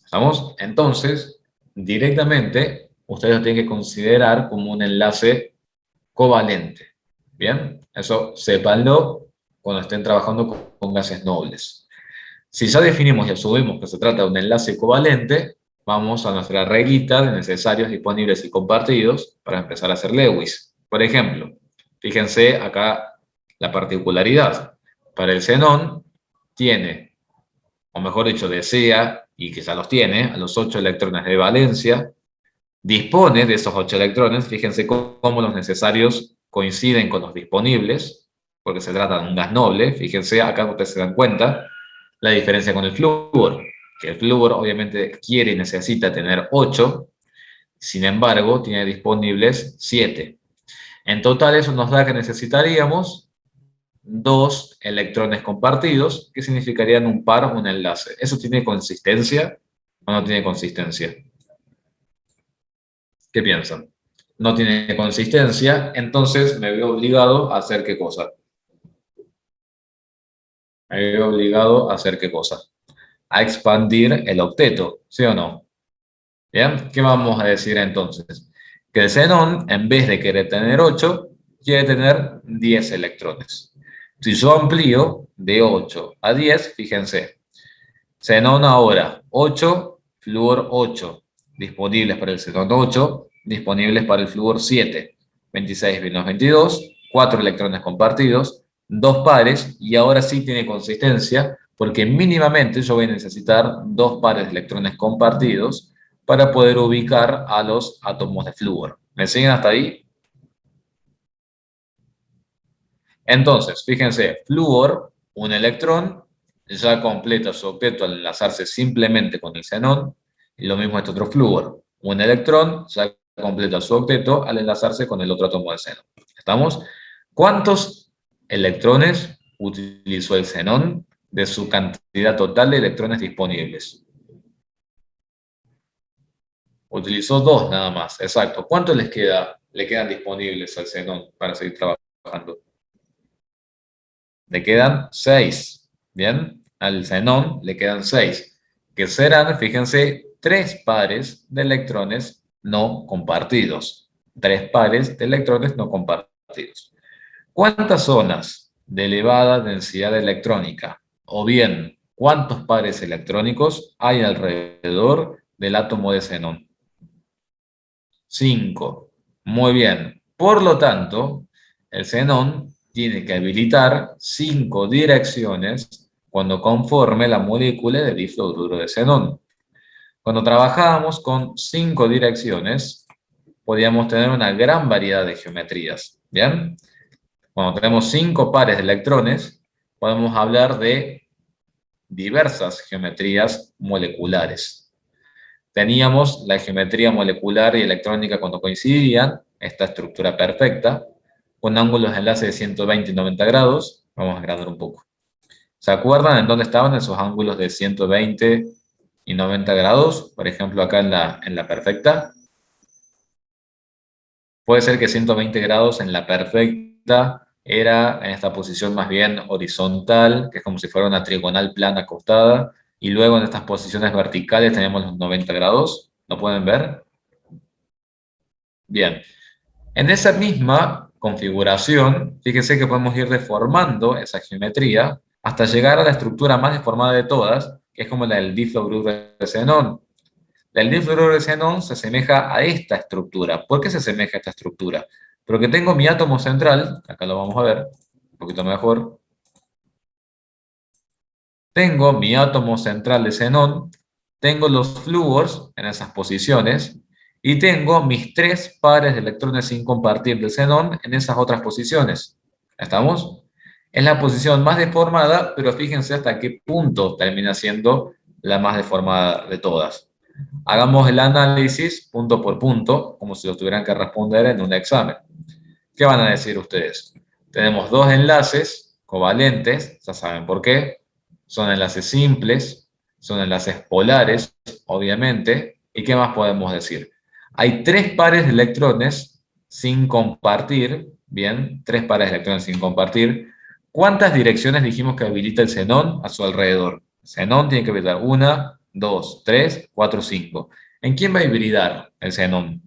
¿Estamos? Entonces, directamente, ustedes lo tienen que considerar como un enlace covalente. ¿Bien? Eso sépanlo cuando estén trabajando con gases nobles. Si ya definimos y asumimos que se trata de un enlace covalente, vamos a nuestra reguita de necesarios, disponibles y compartidos para empezar a hacer Lewis. Por ejemplo, fíjense acá la particularidad. Para el xenón tiene, o mejor dicho, desea, y que ya los tiene, a los 8 electrones de valencia, dispone de esos 8 electrones, fíjense cómo los necesarios coinciden con los disponibles, porque se trata de un gas noble, fíjense, acá ustedes se dan cuenta, la diferencia con el flúor, que el flúor obviamente quiere y necesita tener 8, sin embargo tiene disponibles 7. En total eso nos da que necesitaríamos 2 electrones compartidos, que significarían un par, un enlace. ¿Eso tiene consistencia o no tiene consistencia? ¿Qué piensan? No tiene consistencia, entonces me veo obligado a hacer ¿qué cosa? Me veo obligado a hacer ¿qué cosa? A expandir el octeto, ¿sí o no? ¿Bien? ¿Qué vamos a decir entonces? Que el xenón, en vez de querer tener 8, quiere tener 10 electrones. Si yo amplío de 8 a 10, fíjense, xenón ahora 8, flúor 8, disponibles para el xenón 8, disponibles para el flúor 7, 26 menos 22, 4 electrones compartidos, 2 pares, y ahora sí tiene consistencia, porque mínimamente yo voy a necesitar 2 pares de electrones compartidos para poder ubicar a los átomos de flúor. ¿Me siguen hasta ahí? Entonces, fíjense, flúor, un electrón, ya completa su octeto al enlazarse simplemente con el xenón, y lo mismo este otro flúor. Un electrón ya completa su octeto al enlazarse con el otro átomo de xenón. ¿Estamos? ¿Cuántos electrones utilizó el xenón de su cantidad total de electrones disponibles? Utilizó 2 nada más, exacto. ¿Cuántos le quedan disponibles al xenón para seguir trabajando? Le quedan 6. ¿Bien? Al xenón le quedan 6, que serán, fíjense, 3 pares de electrones no compartidos. 3 pares de electrones no compartidos. ¿Cuántas zonas de elevada densidad electrónica? O bien, ¿cuántos pares electrónicos hay alrededor del átomo de xenón? 5. Muy bien. Por lo tanto, el xenón tiene que habilitar 5 direcciones cuando conforme la molécula de difluoruro de xenón. Cuando trabajábamos con 5 direcciones, podíamos tener una gran variedad de geometrías. ¿Bien? Cuando tenemos 5 pares de electrones, podemos hablar de diversas geometrías moleculares. Teníamos la geometría molecular y electrónica cuando coincidían, esta estructura perfecta, con ángulos de enlace de 120 y 90 grados. Vamos a agrandar un poco. ¿Se acuerdan en dónde estaban esos ángulos de 120 y 90 grados? Por ejemplo, acá en la perfecta. Puede ser que 120 grados en la perfecta era en esta posición más bien horizontal, que es como si fuera una trigonal plana acostada, y luego en estas posiciones verticales tenemos los 90 grados. ¿Lo pueden ver? Bien. En esa misma configuración, fíjense que podemos ir deformando esa geometría hasta llegar a la estructura más deformada de todas, que es como la del difluoruro de xenón. El difluoruro de xenón se asemeja a esta estructura. ¿Por qué se asemeja a esta estructura? Porque tengo mi átomo central, acá lo vamos a ver un poquito mejor. Tengo mi átomo central de xenón, tengo los flúors en esas posiciones, y tengo mis 3 pares de electrones sin compartir de xenón en esas otras posiciones. ¿Estamos? Es la posición más deformada, pero fíjense hasta qué punto termina siendo la más deformada de todas. Hagamos el análisis punto por punto, como si lo tuvieran que responder en un examen. ¿Qué van a decir ustedes? Tenemos dos enlaces covalentes, ya saben por qué. Son enlaces simples, son enlaces polares, obviamente. ¿Y qué más podemos decir? Hay 3 pares de electrones sin compartir, bien, 3 pares de electrones sin compartir. ¿Cuántas direcciones dijimos que habilita el xenón a su alrededor? Xenón tiene que habilitar 1, 2, 3, 4, 5. ¿En quién va a hibridar el xenón?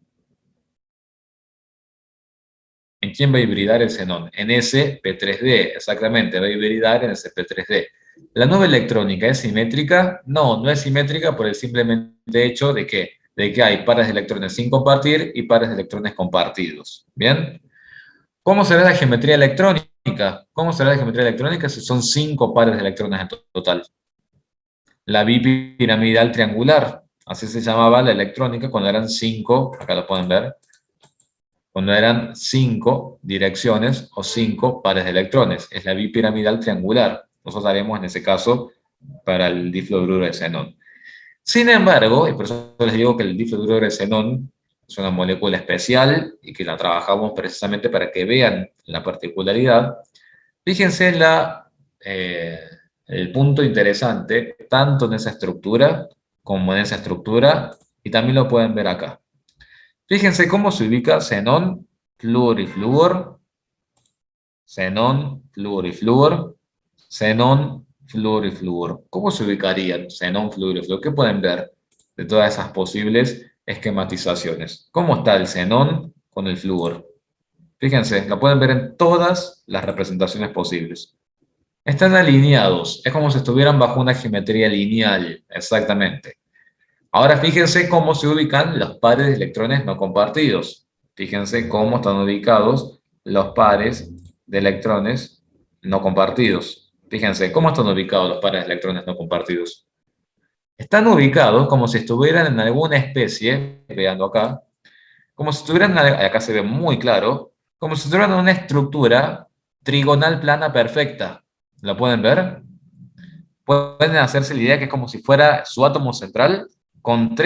¿En quién va a hibridar el xenón? En ese P3D, exactamente, va a hibridar en ese P3D. ¿La nube electrónica es simétrica? No, no es simétrica por el simplemente hecho de que hay pares de electrones sin compartir y pares de electrones compartidos. ¿Bien? ¿Cómo será la geometría electrónica? ¿Cómo será la geometría electrónica si son 5 pares de electrones en total? La bipiramidal triangular, así se llamaba la electrónica cuando eran 5, acá lo pueden ver, cuando eran 5 direcciones o 5 pares de electrones. Es la bipiramidal triangular. Nosotros haremos en ese caso para el difluoruro de xenón. Sin embargo, y por eso les digo que el difluoruro de xenón es una molécula especial y que la trabajamos precisamente para que vean la particularidad, fíjense eh, el punto interesante, tanto en esa estructura como en esa estructura, y también lo pueden ver acá. Fíjense cómo se ubica xenón, flúor y flúor, xenón, flúor y flúor, xenón, flúor y flúor. ¿Cómo se ubicarían xenón, flúor y flúor? ¿Qué pueden ver de todas esas posibles esquematizaciones? ¿Cómo está el xenón con el flúor? Fíjense, lo pueden ver en todas las representaciones posibles. Están alineados, es como si estuvieran bajo una geometría lineal, exactamente. Ahora fíjense cómo se ubican los pares de electrones no compartidos. Fíjense cómo están ubicados los pares de electrones no compartidos. Fíjense cómo están ubicados los pares de electrones no compartidos. Están ubicados como si estuvieran en alguna especie, veando acá, como si estuvieran, acá se ve muy claro, como si estuvieran en una estructura trigonal plana perfecta. ¿Lo pueden ver? Pueden hacerse la idea que es como si fuera su átomo central con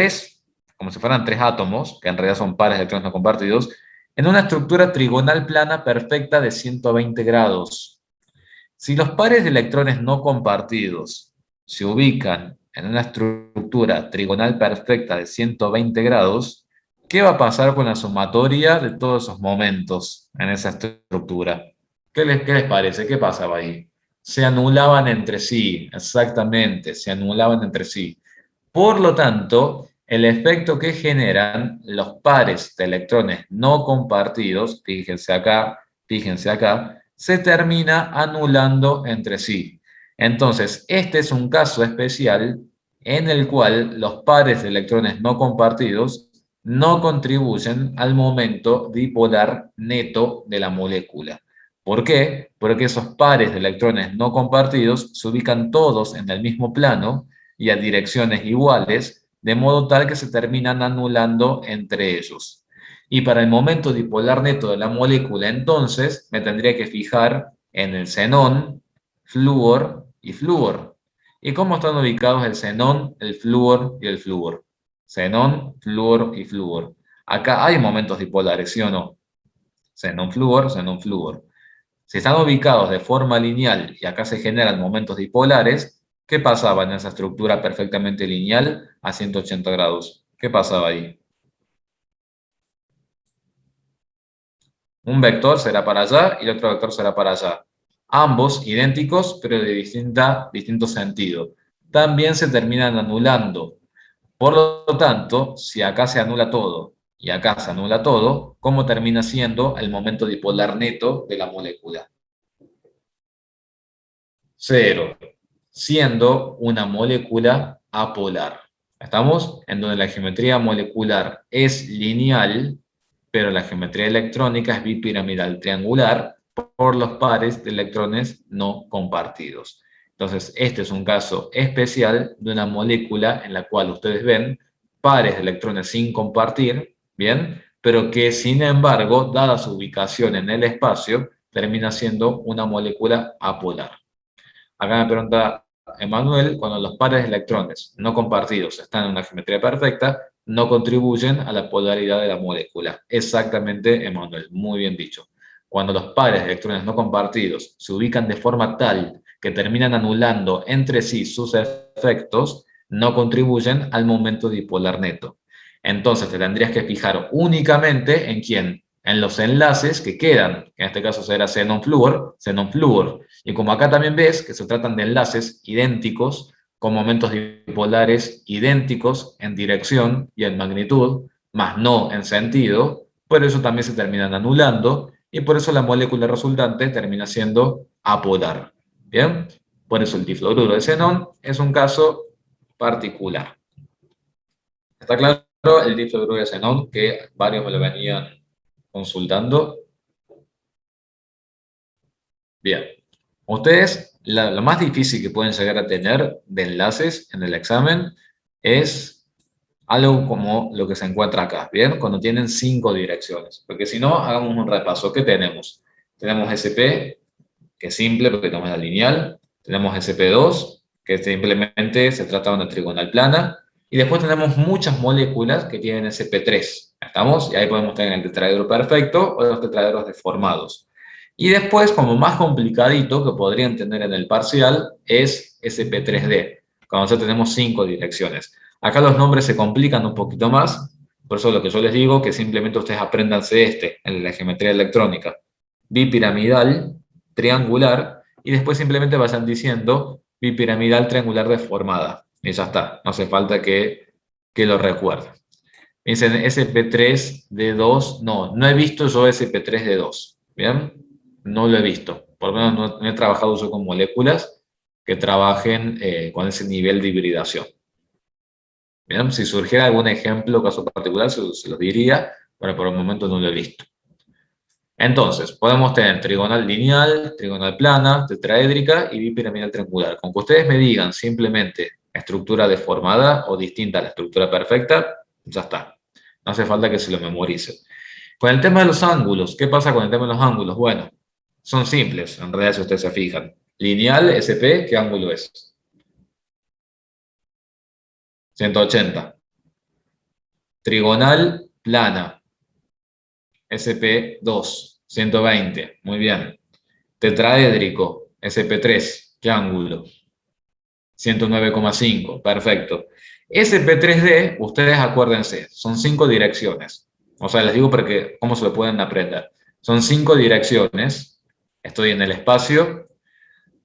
como si fueran 3 átomos, que en realidad son pares de electrones no compartidos, en una estructura trigonal plana perfecta de 120 grados. Si los pares de electrones no compartidos se ubican en una estructura trigonal perfecta de 120 grados, ¿qué va a pasar con la sumatoria de todos esos momentos en esa estructura? ¿Qué les parece? ¿Qué pasaba ahí? Se anulaban entre sí, exactamente, se anulaban entre sí. Por lo tanto, el efecto que generan los pares de electrones no compartidos, fíjense acá, se termina anulando entre sí. Entonces, este es un caso especial en el cual los pares de electrones no compartidos no contribuyen al momento dipolar neto de la molécula. ¿Por qué? Porque esos pares de electrones no compartidos se ubican todos en el mismo plano y a direcciones iguales, de modo tal que se terminan anulando entre ellos. Y para el momento dipolar neto de la molécula, entonces, me tendría que fijar en el xenón, flúor y flúor. ¿Y cómo están ubicados el xenón, el flúor y el flúor? Xenón, flúor y flúor. Acá hay momentos dipolares, ¿sí o no? Xenón, flúor, xenón, flúor. Si están ubicados de forma lineal y acá se generan momentos dipolares, ¿qué pasaba en esa estructura perfectamente lineal a 180 grados? ¿Qué pasaba ahí? Un vector será para allá y el otro vector será para allá. Ambos idénticos, pero de distinto sentido. También se terminan anulando. Por lo tanto, si acá se anula todo y acá se anula todo, ¿cómo termina siendo el momento dipolar neto de la molécula? Cero, siendo una molécula apolar. ¿Estamos? En donde la geometría molecular es lineal, pero la geometría electrónica es bipiramidal triangular por los pares de electrones no compartidos. Entonces, este es un caso especial de una molécula en la cual ustedes ven pares de electrones sin compartir, ¿bien? Pero que, sin embargo, dada su ubicación en el espacio, termina siendo una molécula apolar. Acá me pregunta Emanuel, cuando los pares de electrones no compartidos están en una geometría perfecta, no contribuyen a la polaridad de la molécula. Exactamente, Emanuel, muy bien dicho. Cuando los pares de electrones no compartidos se ubican de forma tal que terminan anulando entre sí sus efectos, no contribuyen al momento dipolar neto. Entonces te tendrías que fijar únicamente en quién, en los enlaces que quedan, que en este caso será xenón-flúor, xenón-flúor. Y como acá también ves que se tratan de enlaces idénticos, con momentos dipolares idénticos en dirección y en magnitud, más no en sentido, por eso también se terminan anulando, y por eso la molécula resultante termina siendo apolar. ¿Bien? Por eso el difluoruro de xenón es un caso particular. ¿Está claro el difluoruro de xenón? Que varios me lo venían consultando. Bien. Ustedes, lo más difícil que pueden llegar a tener de enlaces en el examen es algo como lo que se encuentra acá, ¿bien? Cuando tienen 5 direcciones. Porque si no, hagamos un repaso. ¿Qué tenemos? Tenemos SP, que es simple porque toma la lineal. Tenemos SP2, que simplemente se trata de una trigonal plana. Y después tenemos muchas moléculas que tienen SP3. ¿Estamos? Y ahí podemos tener el tetraedro perfecto o los tetraedros deformados. Y después, como más complicadito que podrían tener en el parcial, es SP3D, cuando ya tenemos 5 direcciones. Acá los nombres se complican un poquito más, por eso lo que yo les digo, que simplemente ustedes apréndanse en la geometría electrónica. Bipiramidal, triangular, y después simplemente vayan diciendo bipiramidal triangular deformada. Y ya está, no hace falta que lo recuerden. Dicen SP3D2, no he visto yo SP3D2, ¿bien? No lo he visto, por lo menos no he trabajado yo con moléculas que trabajen con ese nivel de hibridación. ¿Bien? Si surgiera algún ejemplo, caso particular, se los diría, pero por el momento no lo he visto. Entonces, podemos tener trigonal lineal, trigonal plana, tetraédrica y bipiramidal triangular. Con que ustedes me digan simplemente estructura deformada o distinta a la estructura perfecta, ya está. No hace falta que se lo memoricen. Con el tema de los ángulos, ¿qué pasa con el tema de los ángulos? Bueno, son simples, en realidad, si ustedes se fijan. Lineal, SP, ¿qué ángulo es? 180. Trigonal, plana, SP2, 120. Muy bien. Tetraédrico, SP3, ¿qué ángulo? 109,5, perfecto. SP3D, ustedes acuérdense, son 5 direcciones. O sea, les digo porque cómo se lo pueden aprender. Son 5 direcciones, estoy en el espacio,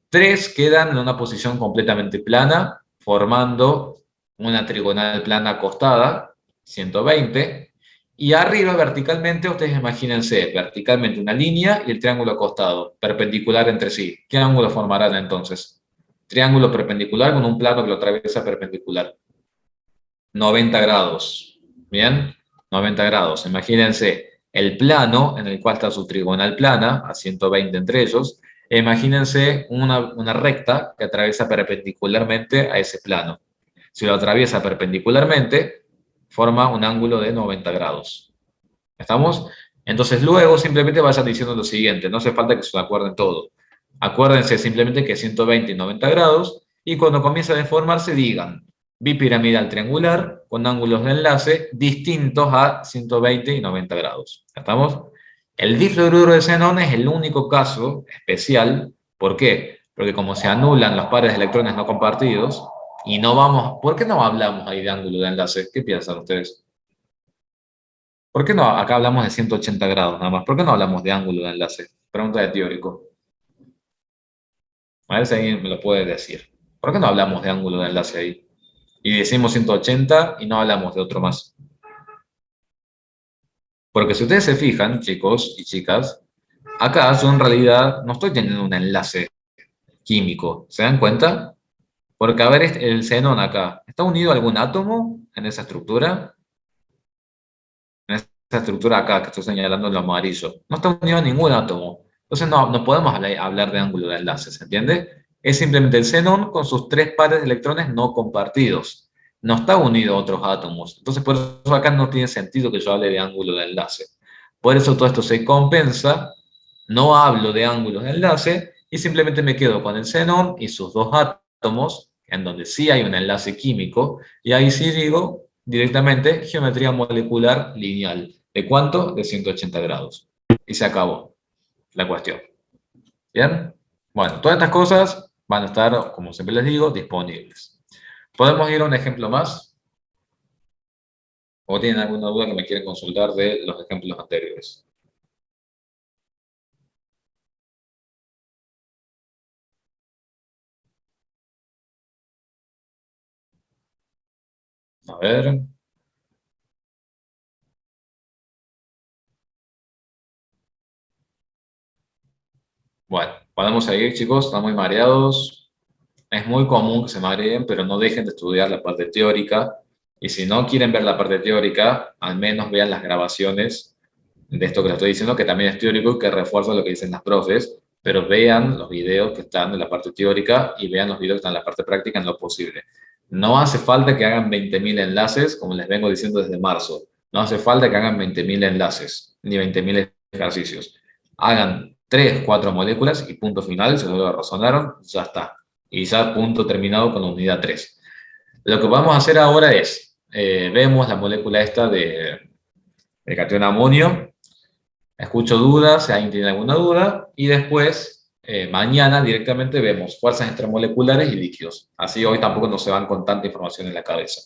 3 quedan en una posición completamente plana, formando una trigonal plana acostada, 120, y arriba verticalmente, ustedes imagínense, verticalmente una línea y el triángulo acostado, perpendicular entre sí. ¿Qué ángulo formarán entonces? Triángulo perpendicular con un plano que lo atraviesa perpendicular. 90 grados. ¿Bien? 90 grados. Imagínense el plano en el cual está su trigonal plana, a 120 entre ellos, e imagínense una recta que atraviesa perpendicularmente a ese plano. Si lo atraviesa perpendicularmente, forma un ángulo de 90 grados. ¿Estamos? Entonces luego simplemente vayan diciendo lo siguiente, no hace falta que se lo acuerden todo. Acuérdense simplemente que 120 y 90 grados, y cuando comience a deformarse digan bipiramidal triangular con ángulos de enlace distintos a 120 y 90 grados. ¿Estamos? El difluoruro de xenón es el único caso especial. ¿Por qué? Porque como se anulan los pares de electrones no compartidos, y no vamos... ¿Por qué no hablamos ahí de ángulo de enlace? ¿Qué piensan ustedes? ¿Por qué no? Acá hablamos de 180 grados nada más. ¿Por qué no hablamos de ángulo de enlace? Pregunta de teórico. A ver si alguien me lo puede decir. ¿Por qué no hablamos de ángulo de enlace ahí? Y decimos 180 y no hablamos de otro más. Porque si ustedes se fijan, chicos y chicas, acá yo en realidad no estoy teniendo un enlace químico. ¿Se dan cuenta? Porque, a ver, el xenón acá, ¿está unido a algún átomo en esa estructura? En esa estructura acá que estoy señalando en lo amarillo. No está unido a ningún átomo. Entonces no podemos hablar de ángulo de enlace, ¿se entiende? Es simplemente el xenón con sus tres pares de electrones no compartidos. No está unido a otros átomos. Entonces por eso acá no tiene sentido que yo hable de ángulo de enlace. Por eso todo esto se compensa. No hablo de ángulos de enlace y simplemente me quedo con el xenón y sus dos átomos, en donde sí hay un enlace químico, y ahí sí digo directamente geometría molecular lineal. ¿De cuánto? De 180 grados. Y se acabó la cuestión. ¿Bien? Bueno, todas estas cosas van a estar, como siempre les digo, disponibles. ¿Podemos ir a un ejemplo más? ¿O tienen alguna duda que me quieren consultar de los ejemplos anteriores? A ver. Bueno, podemos seguir, chicos. Están muy mareados. Es muy común que se mareen, pero no dejen de estudiar la parte teórica. Y si no quieren ver la parte teórica, al menos vean las grabaciones de esto que les estoy diciendo, que también es teórico y que refuerza lo que dicen las profes, pero vean los videos que están en la parte teórica y vean los videos que están en la parte práctica en lo posible. No hace falta que hagan 20.000 enlaces, como les vengo diciendo desde marzo. No hace falta que hagan 20.000 enlaces, ni 20.000 ejercicios. Hagan 3 4 moléculas y punto final, se lo razonaron, ya está. Y ya punto terminado con la unidad 3. Lo que vamos a hacer ahora es, vemos la molécula esta de catión amonio, escucho dudas, si alguien tiene alguna duda, y después, mañana directamente vemos fuerzas intermoleculares y líquidos. Así hoy tampoco no se van con tanta información en la cabeza.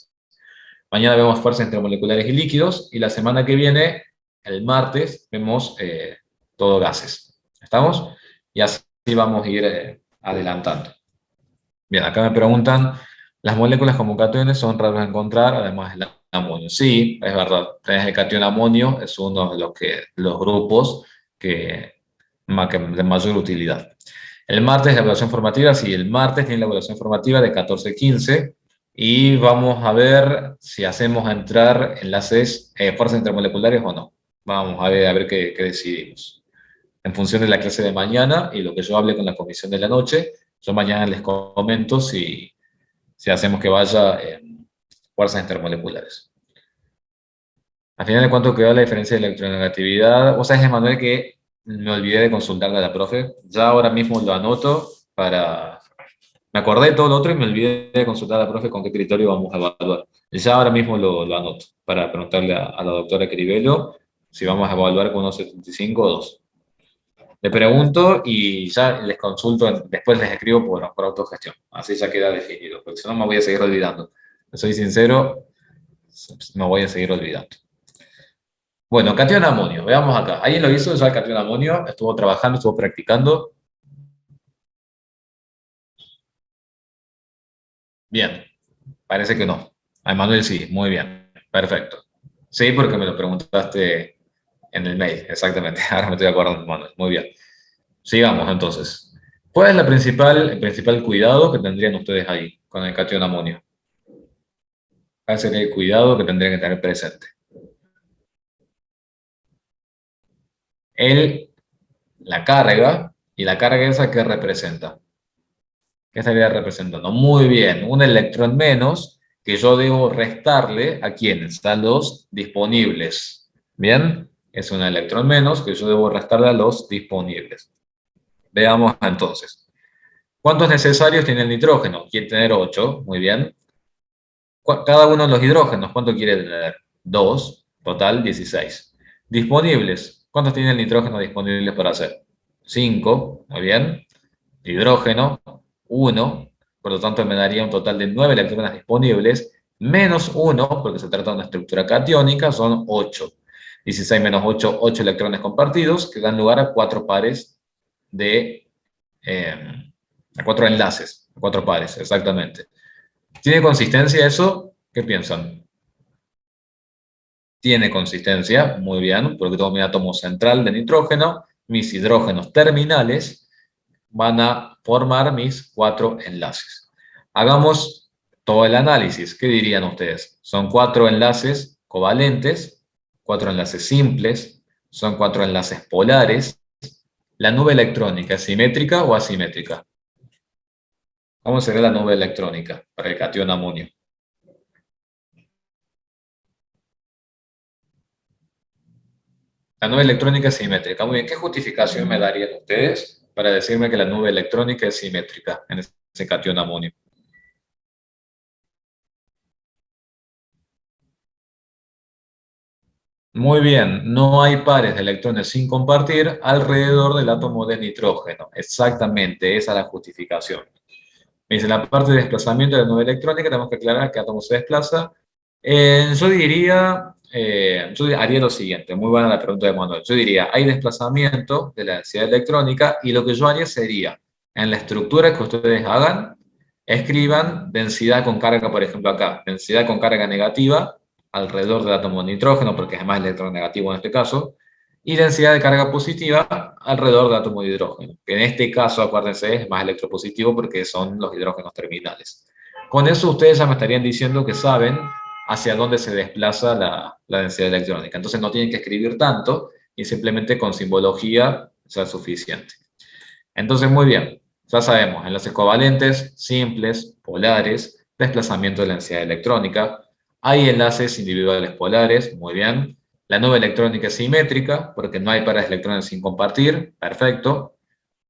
Mañana vemos fuerzas intermoleculares y líquidos, y la semana que viene, el martes, vemos todo gases. ¿Estamos? Y así vamos a ir adelantando. Bien, acá me preguntan, ¿las moléculas como cationes son raras de encontrar, además del amonio? Sí, es verdad. Tenés el catión amonio, es uno de los grupos de mayor utilidad. El martes la evaluación formativa, sí, el martes tiene la evaluación formativa de 14-15 y vamos a ver si hacemos entrar enlaces, fuerzas intermoleculares o no. Vamos a ver qué decidimos. En función de la clase de mañana y lo que yo hable con la comisión de la noche, yo mañana les comento si hacemos que vaya en fuerzas intermoleculares. Al final, ¿de cuánto quedó la diferencia de electronegatividad? Vos sabés, Emanuel, que me olvidé de consultarle a la profe. Ya ahora mismo lo anoto para... Me acordé de todo lo otro y me olvidé de consultar a la profe con qué criterio vamos a evaluar. Ya ahora mismo lo anoto para preguntarle a la doctora Cribello si vamos a evaluar con 1,75 o 2. Le pregunto y ya les consulto, después les escribo por autogestión. Así ya queda definido, porque si no me voy a seguir olvidando. Soy sincero, me voy a seguir olvidando. Bueno, catión amonio, veamos acá. ¿Alguien lo hizo ya el catión amonio? ¿Estuvo trabajando, estuvo practicando? Bien, parece que no. A Emanuel sí, muy bien, perfecto. Sí, porque me lo preguntaste en el mail, exactamente. Ahora me estoy acordando, Emanuel. Muy bien. Sigamos entonces. ¿Cuál es el principal cuidado que tendrían ustedes ahí con el catión amonio? ¿Cuál sería el cuidado que tendrían que tener presente? El, la carga, y la carga esa que representa. ¿Qué estaría representando? Muy bien, un electrón menos que yo debo restarle a quienes, a los disponibles. Bien, es un electrón menos que yo debo restarle a los disponibles. Veamos entonces. ¿Cuántos necesarios tiene el nitrógeno? Quiere tener 8, muy bien. Cada uno de los hidrógenos, ¿cuánto quiere tener? 2, total 16. Disponibles, ¿cuántos tiene el nitrógeno disponibles para hacer? 5, muy bien. Hidrógeno, 1, por lo tanto me daría un total de 9 electrones disponibles, menos 1, porque se trata de una estructura catiónica, son 8. 16 menos 8, 8 electrones compartidos, que dan lugar a 4 pares de... a 4 enlaces, a 4 pares, exactamente. ¿Tiene consistencia eso? ¿Qué piensan? Tiene consistencia, muy bien, porque tengo mi átomo central de nitrógeno, mis hidrógenos terminales van a formar mis 4 enlaces. Hagamos todo el análisis. ¿Qué dirían ustedes? Son 4 enlaces covalentes, 4 enlaces simples, son 4 enlaces polares. ¿La nube electrónica es simétrica o asimétrica? ¿Cómo sería la nube electrónica para el catión amonio? La nube electrónica es simétrica. Muy bien, ¿qué justificación me darían ustedes para decirme que la nube electrónica es simétrica en ese catión amonio? Muy bien, no hay pares de electrones sin compartir alrededor del átomo de nitrógeno. Exactamente, esa es la justificación. Me dice, en la parte de desplazamiento de la nube electrónica tenemos que aclarar qué átomo se desplaza. Yo haría lo siguiente, muy buena la pregunta de Manuel. Yo diría, hay desplazamiento de la densidad electrónica y lo que yo haría sería, en la estructura que ustedes hagan, escriban densidad con carga, por ejemplo acá, densidad con carga negativa alrededor del átomo de nitrógeno, porque es más electronegativo en este caso, y densidad de carga positiva alrededor del átomo de hidrógeno, que en este caso, acuérdense, es más electropositivo porque son los hidrógenos terminales. Con eso ustedes ya me estarían diciendo que saben hacia dónde se desplaza la densidad electrónica. Entonces no tienen que escribir tanto y simplemente con simbología sea suficiente. Entonces, muy bien, ya sabemos, enlaces covalentes, simples, polares, desplazamiento de la densidad electrónica. Hay enlaces individuales polares, muy bien. La nube electrónica es simétrica, porque no hay pares de electrones sin compartir, perfecto.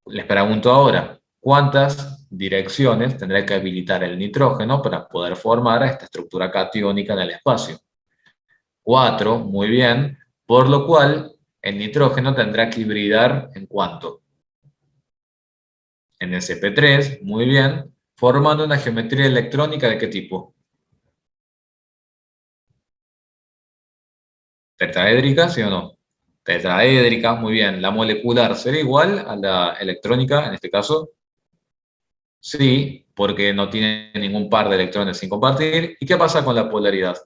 Les pregunto ahora, ¿cuántas direcciones tendrá que habilitar el nitrógeno para poder formar esta estructura catiónica en el espacio? 4, muy bien, por lo cual el nitrógeno tendrá que hibridar ¿en cuánto? En sp3, muy bien, formando una geometría electrónica ¿de qué tipo? ¿Tetraédrica, sí o no? Tetraédrica, muy bien. ¿La molecular será igual a la electrónica en este caso? Sí, porque no tiene ningún par de electrones sin compartir. ¿Y qué pasa con la polaridad?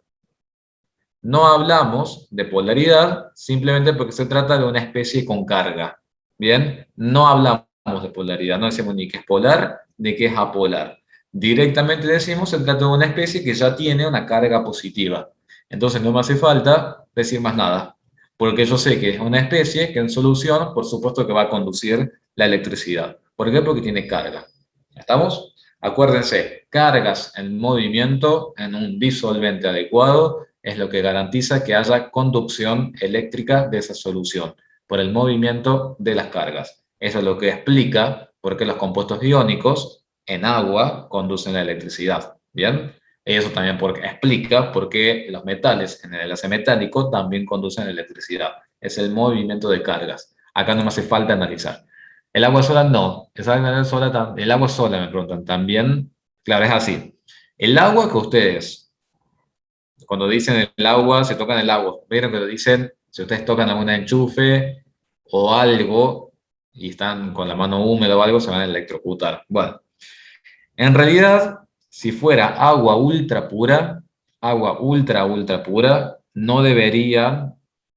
No hablamos de polaridad simplemente porque se trata de una especie con carga. ¿Bien? No hablamos de polaridad, no decimos ni que es polar ni que es apolar. Directamente decimos se trata de una especie que ya tiene una carga positiva. Entonces no me hace falta decir más nada, porque yo sé que es una especie que en solución, por supuesto que va a conducir la electricidad. ¿Por qué? Porque tiene carga. ¿Estamos? Acuérdense, cargas en movimiento en un disolvente adecuado es lo que garantiza que haya conducción eléctrica de esa solución por el movimiento de las cargas. Eso es lo que explica por qué los compuestos iónicos en agua conducen la electricidad. ¿Bien? Y eso también explica por qué los metales en el enlace metálico también conducen electricidad. Es el movimiento de cargas. Acá no me hace falta analizar. El agua sola no. El agua sola me preguntan también. Claro, es así. El agua que ustedes cuando dicen el agua, se tocan el agua. Vieron que lo dicen, si ustedes tocan algún enchufe o algo y están con la mano húmeda o algo, se van a electrocutar. Bueno, en realidad, si fuera agua ultra pura, no debería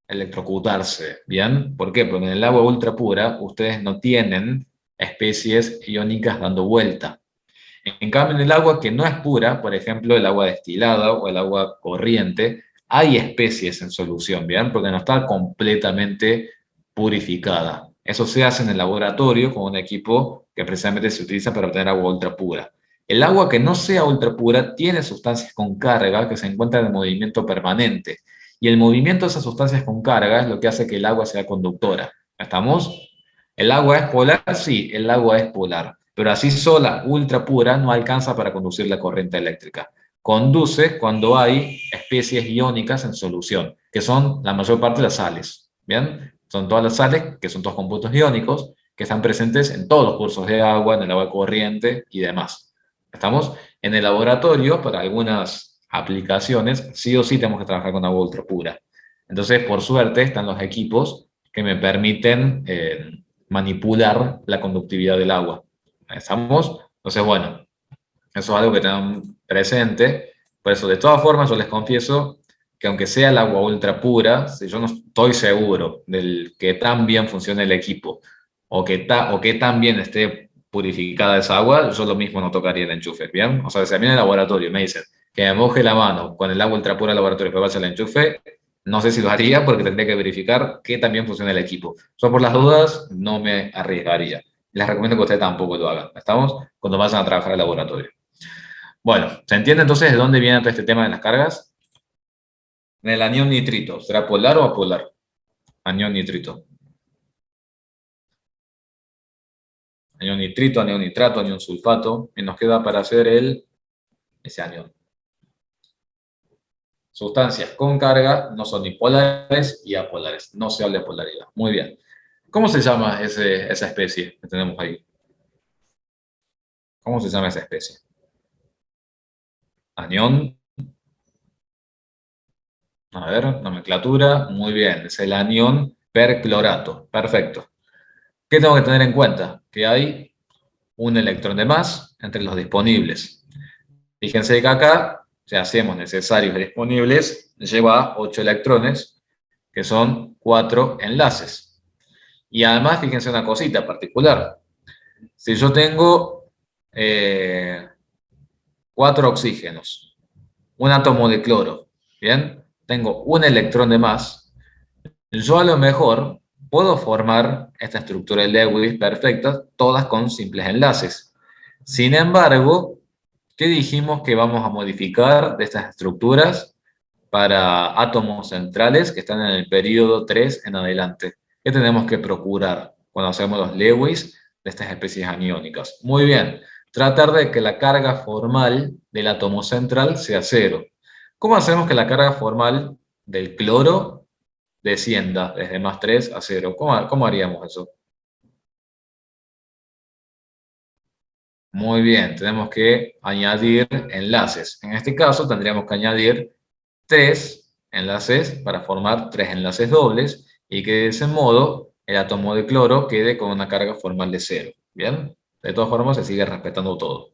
electrocutarse, ¿bien? ¿Por qué? Porque en el agua ultra pura ustedes no tienen especies iónicas dando vuelta. En cambio, en el agua que no es pura, por ejemplo, el agua destilada o el agua corriente, hay especies en solución, ¿bien? Porque no está completamente purificada. Eso se hace en el laboratorio con un equipo que precisamente se utiliza para obtener agua ultra pura. El agua que no sea ultra pura tiene sustancias con carga que se encuentran en movimiento permanente. Y el movimiento de esas sustancias con carga es lo que hace que el agua sea conductora. ¿Estamos? ¿El agua es polar? Sí, el agua es polar, pero así sola, ultra pura, no alcanza para conducir la corriente eléctrica. Conduce cuando hay especies iónicas en solución, que son la mayor parte de las sales. ¿Bien? Son todas las sales, que son todos compuestos iónicos, que están presentes en todos los cursos de agua, en el agua corriente y demás. ¿Estamos? En el laboratorio, para algunas aplicaciones, sí o sí tenemos que trabajar con agua ultra pura. Entonces, por suerte, están los equipos que me permiten manipular la conductividad del agua. ¿Estamos? Entonces, bueno, eso es algo que tengan presente. Por eso, de todas formas, yo les confieso que aunque sea el agua ultra pura, si yo no estoy seguro del que tan bien funcione el equipo o que tan bien esté purificada esa agua, yo lo mismo no tocaría el enchufe, ¿bien? O sea, si a mí en el laboratorio me dicen que me moje la mano con el agua ultrapura del laboratorio pero vaya al enchufe, no sé si lo haría porque tendría que verificar que también funciona el equipo. Yo por las dudas no me arriesgaría. Les recomiendo que ustedes tampoco lo hagan. ¿Estamos? Cuando vayan a trabajar al laboratorio. Bueno, ¿se entiende entonces de dónde viene todo este tema de las cargas? En el anión nitrito, ¿será polar o apolar? Anión nitrito. Anión nitrito, anión nitrato, anión sulfato. Y nos queda para hacer ese anión. Sustancias con carga no son ni polares y apolares. No se habla de polaridad. Muy bien. ¿Cómo se llama esa especie que tenemos ahí? ¿Cómo se llama esa especie? Anión. A ver, nomenclatura. Muy bien. Es el anión perclorato. Perfecto. ¿Qué tengo que tener en cuenta? Que hay un electrón de más entre los disponibles. Fíjense que acá, si hacemos necesarios y disponibles, lleva 8 electrones, que son 4 enlaces. Y además, fíjense una cosita particular. Si yo tengo 4 oxígenos, un átomo de cloro, ¿bien? Tengo un electrón de más, yo a lo mejor puedo formar esta estructura de Lewis perfecta, todas con simples enlaces. Sin embargo, ¿qué dijimos que vamos a modificar de estas estructuras para átomos centrales que están en el periodo 3 en adelante? ¿Qué tenemos que procurar cuando hacemos los Lewis de estas especies aniónicas? Muy bien, tratar de que la carga formal del átomo central sea cero. ¿Cómo hacemos que la carga formal del cloro descienda desde +3 a 0? ¿Cómo haríamos eso? Muy bien, tenemos que añadir enlaces. En este caso tendríamos que añadir 3 enlaces para formar 3 enlaces dobles y que de ese modo el átomo de cloro quede con una carga formal de 0. ¿Bien? De todas formas se sigue respetando todo.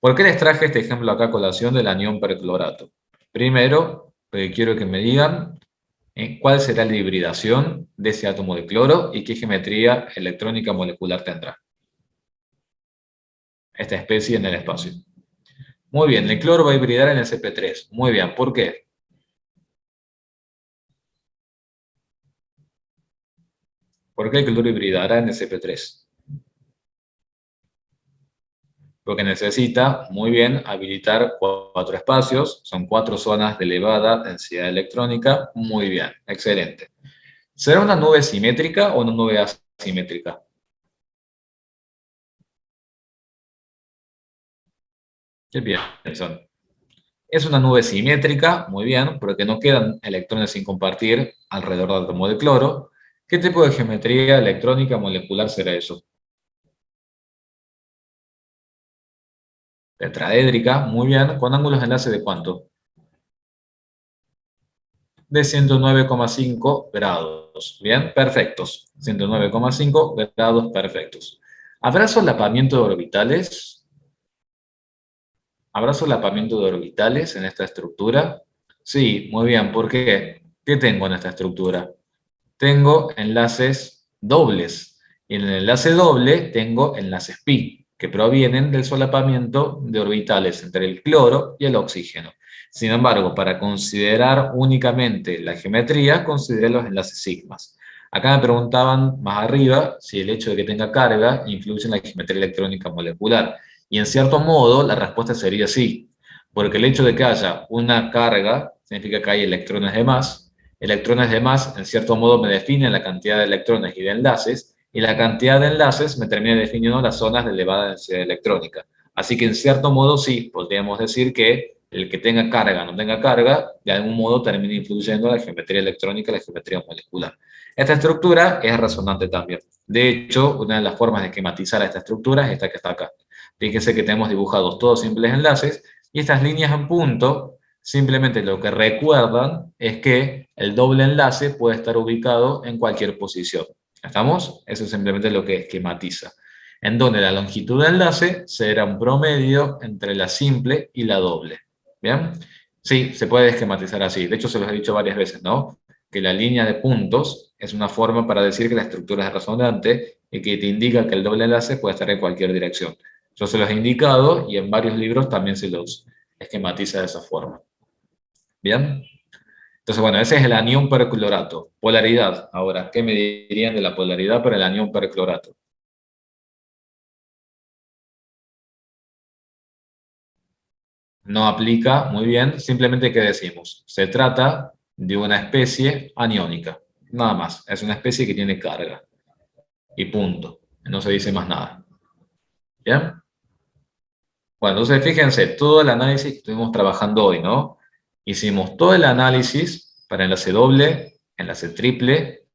¿Por qué les traje este ejemplo acá a colación del anión perclorato? Primero, quiero que me digan cuál será la hibridación de ese átomo de cloro y qué geometría electrónica molecular tendrá esta especie en el espacio. Muy bien, el cloro va a hibridar en el CP3. Muy bien, ¿por qué? ¿Por qué el cloro hibridará en el CP3? Porque necesita, muy bien, habilitar 4 espacios, son 4 zonas de elevada densidad electrónica. Muy bien, excelente. ¿Será una nube simétrica o una nube asimétrica? ¿Qué piensan? Es una nube simétrica, muy bien, porque no quedan electrones sin compartir alrededor del átomo de cloro. ¿Qué tipo de geometría electrónica molecular será eso? Tetraédrica, muy bien, con ángulos de enlace de ¿cuánto? De 109,5 grados. Bien, perfectos. 109,5 grados perfectos. ¿Habrá solapamiento de orbitales? ¿Habrá solapamiento de orbitales en esta estructura? Sí, muy bien. ¿Por qué? ¿Qué tengo en esta estructura? Tengo enlaces dobles. Y en el enlace doble tengo enlaces pi, que provienen del solapamiento de orbitales entre el cloro y el oxígeno. Sin embargo, para considerar únicamente la geometría, consideré los enlaces sigmas. Acá me preguntaban más arriba si el hecho de que tenga carga influye en la geometría electrónica molecular. Y en cierto modo, la respuesta sería sí, porque el hecho de que haya una carga significa que hay electrones de más, en cierto modo, me definen la cantidad de electrones y de enlaces, y la cantidad de enlaces me termina definiendo las zonas de elevada densidad electrónica. Así que, en cierto modo, sí, podríamos decir que el que tenga carga o no tenga carga, de algún modo termina influyendo en la geometría electrónica y la geometría molecular. Esta estructura es resonante también. De hecho, una de las formas de esquematizar esta estructura es esta que está acá. Fíjense que tenemos dibujados todos simples enlaces, y estas líneas en punto simplemente lo que recuerdan es que el doble enlace puede estar ubicado en cualquier posición. ¿Estamos? Eso es simplemente lo que esquematiza. En donde la longitud de enlace será un promedio entre la simple y la doble. ¿Bien? Sí, se puede esquematizar así. De hecho, se los he dicho varias veces, ¿no? Que la línea de puntos es una forma para decir que la estructura es resonante y que te indica que el doble enlace puede estar en cualquier dirección. Yo se los he indicado y en varios libros también se los esquematiza de esa forma. ¿Bien? Entonces, bueno, ese es el anión perclorato. Polaridad. Ahora, ¿qué me dirían de la polaridad para el anión perclorato? No aplica, muy bien. Simplemente, ¿qué decimos? Se trata de una especie aniónica. Nada más. Es una especie que tiene carga. Y punto. No se dice más nada. ¿Bien? Bueno, entonces fíjense, todo el análisis que estuvimos trabajando hoy, ¿no? Hicimos todo el análisis para enlace doble, enlace triple,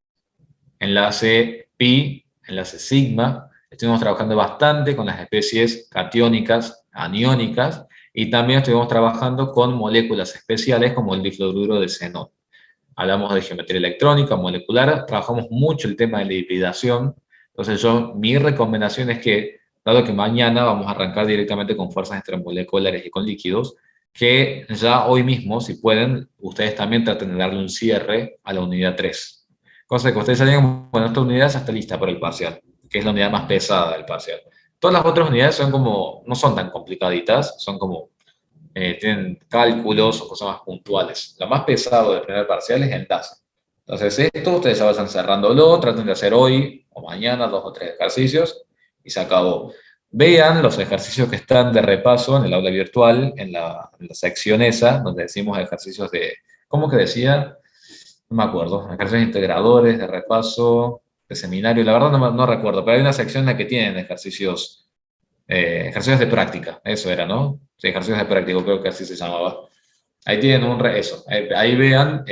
enlace pi, enlace sigma. Estuvimos trabajando bastante con las especies catiónicas, aniónicas, y también estuvimos trabajando con moléculas especiales como el difluoruro de xenón. Hablamos de geometría electrónica, molecular, trabajamos mucho el tema de la hibridación. Entonces mi recomendación es que, dado que mañana vamos a arrancar directamente con fuerzas extramoleculares y con líquidos, que ya hoy mismo, si pueden, ustedes también traten de darle un cierre a la unidad 3. Cosa que ustedes ya digan, bueno, esta unidad ya está lista para el parcial, que es la unidad más pesada del parcial. Todas las otras unidades son como, no son tan complicaditas, son como tienen cálculos o cosas más puntuales. Lo más pesado del primer parcial es enlace. Entonces esto ustedes ya vayan cerrándolo, traten de hacer hoy o mañana 2 o 3 ejercicios y se acabó. Vean los ejercicios que están de repaso en el aula virtual, en la sección esa, donde decimos ejercicios de, ¿cómo que decía? No me acuerdo, ejercicios integradores, de repaso, de seminario, la verdad no recuerdo, pero hay una sección en la que tienen ejercicios de práctica, eso era, ¿no? Sí, ejercicios de práctica, creo que así se llamaba. Ahí tienen eso, ahí vean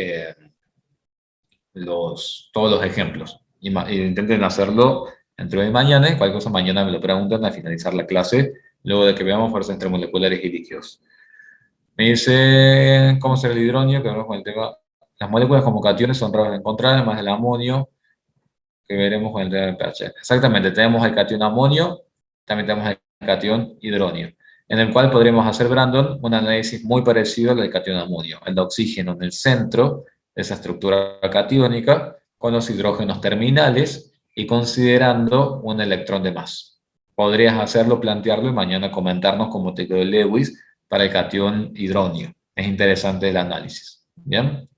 todos los ejemplos. Y intenten hacerlo entre hoy y mañana, y cualquier cosa mañana me lo preguntan al finalizar la clase, luego de que veamos fuerzas intermoleculares y líquidos. Me dice, ¿cómo será el hidronio? Que vemos con el tema. Las moléculas como cationes son raras de encontrar, además del amonio, que veremos con el tema del pH. Exactamente, tenemos el catión amonio, también tenemos el catión hidronio, en el cual podremos hacer, Brandon, un análisis muy parecido al del catión amonio, el oxígeno en el centro de esa estructura catiónica, con los hidrógenos terminales y considerando un electrón de más. Podrías hacerlo, plantearlo y mañana comentarnos cómo te quedó el Lewis para el catión hidronio. Es interesante el análisis. ¿Bien?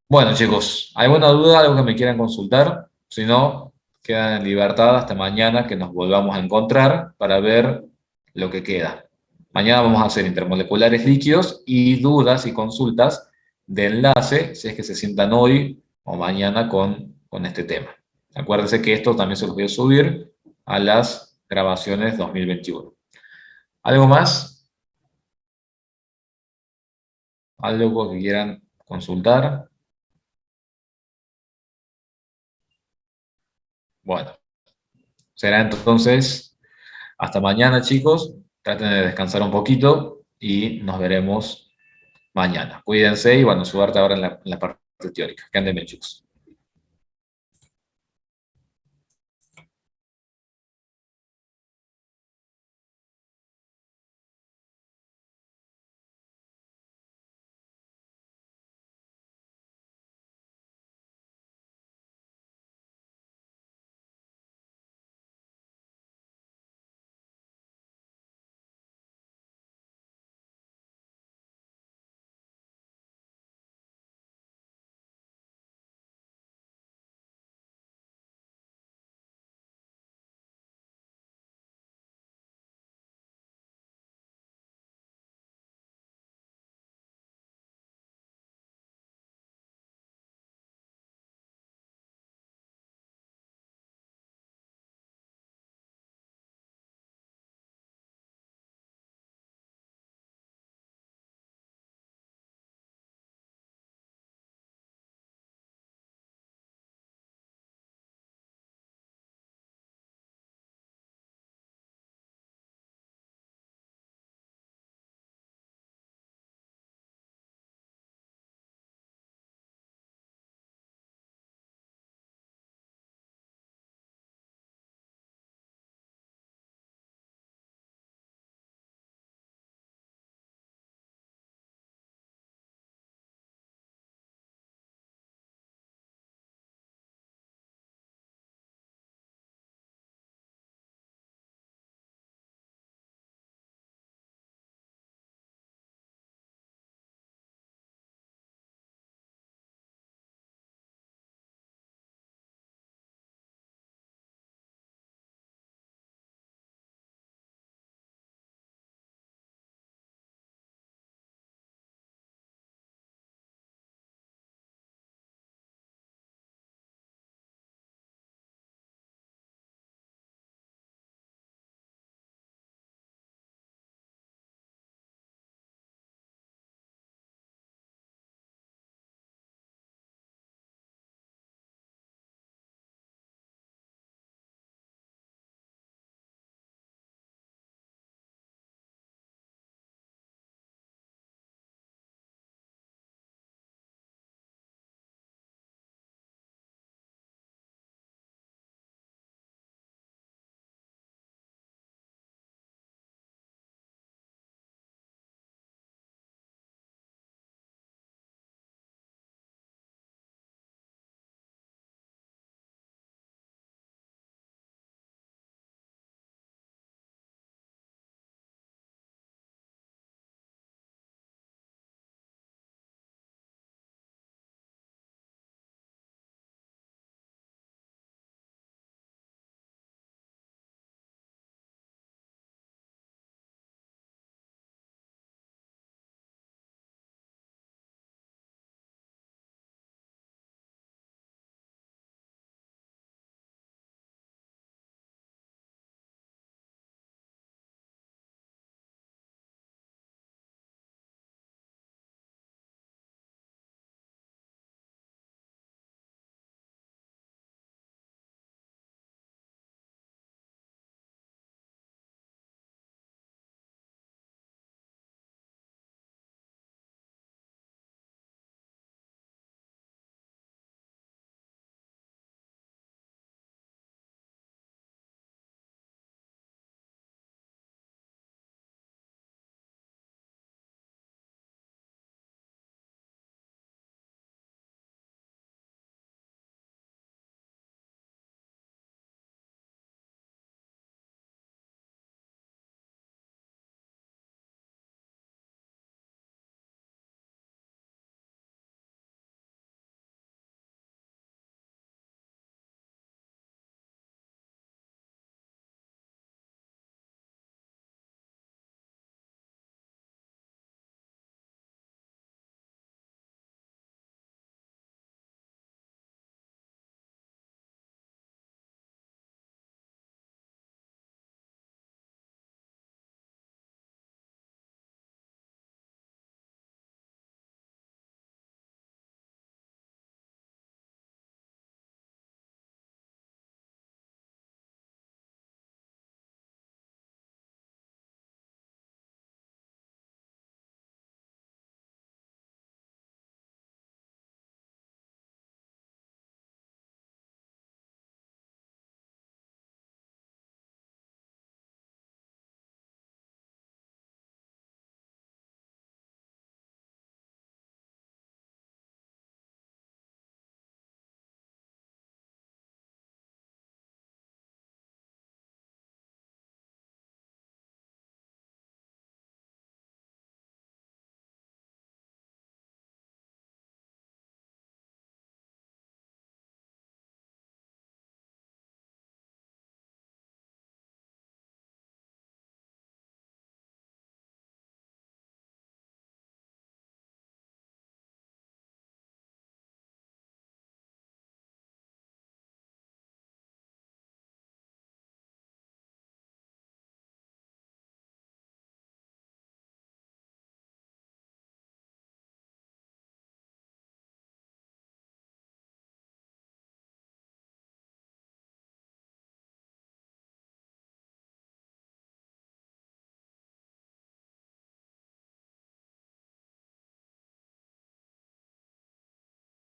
Bueno, chicos, ¿alguna duda, algo que me quieran consultar? Si no, quedan en libertad hasta mañana que nos volvamos a encontrar para ver lo que queda. Mañana vamos a hacer intermoleculares líquidos y dudas y consultas de enlace, si es que se sientan hoy o mañana con este tema. Acuérdense que esto también se los voy a subir a las grabaciones 2021. ¿Algo más? ¿Algo que quieran consultar? Bueno, será entonces hasta mañana, chicos. Traten de descansar un poquito y nos veremos mañana. Cuídense y bueno, suerte ahora en la parte teórica. Que anden bien, chicos.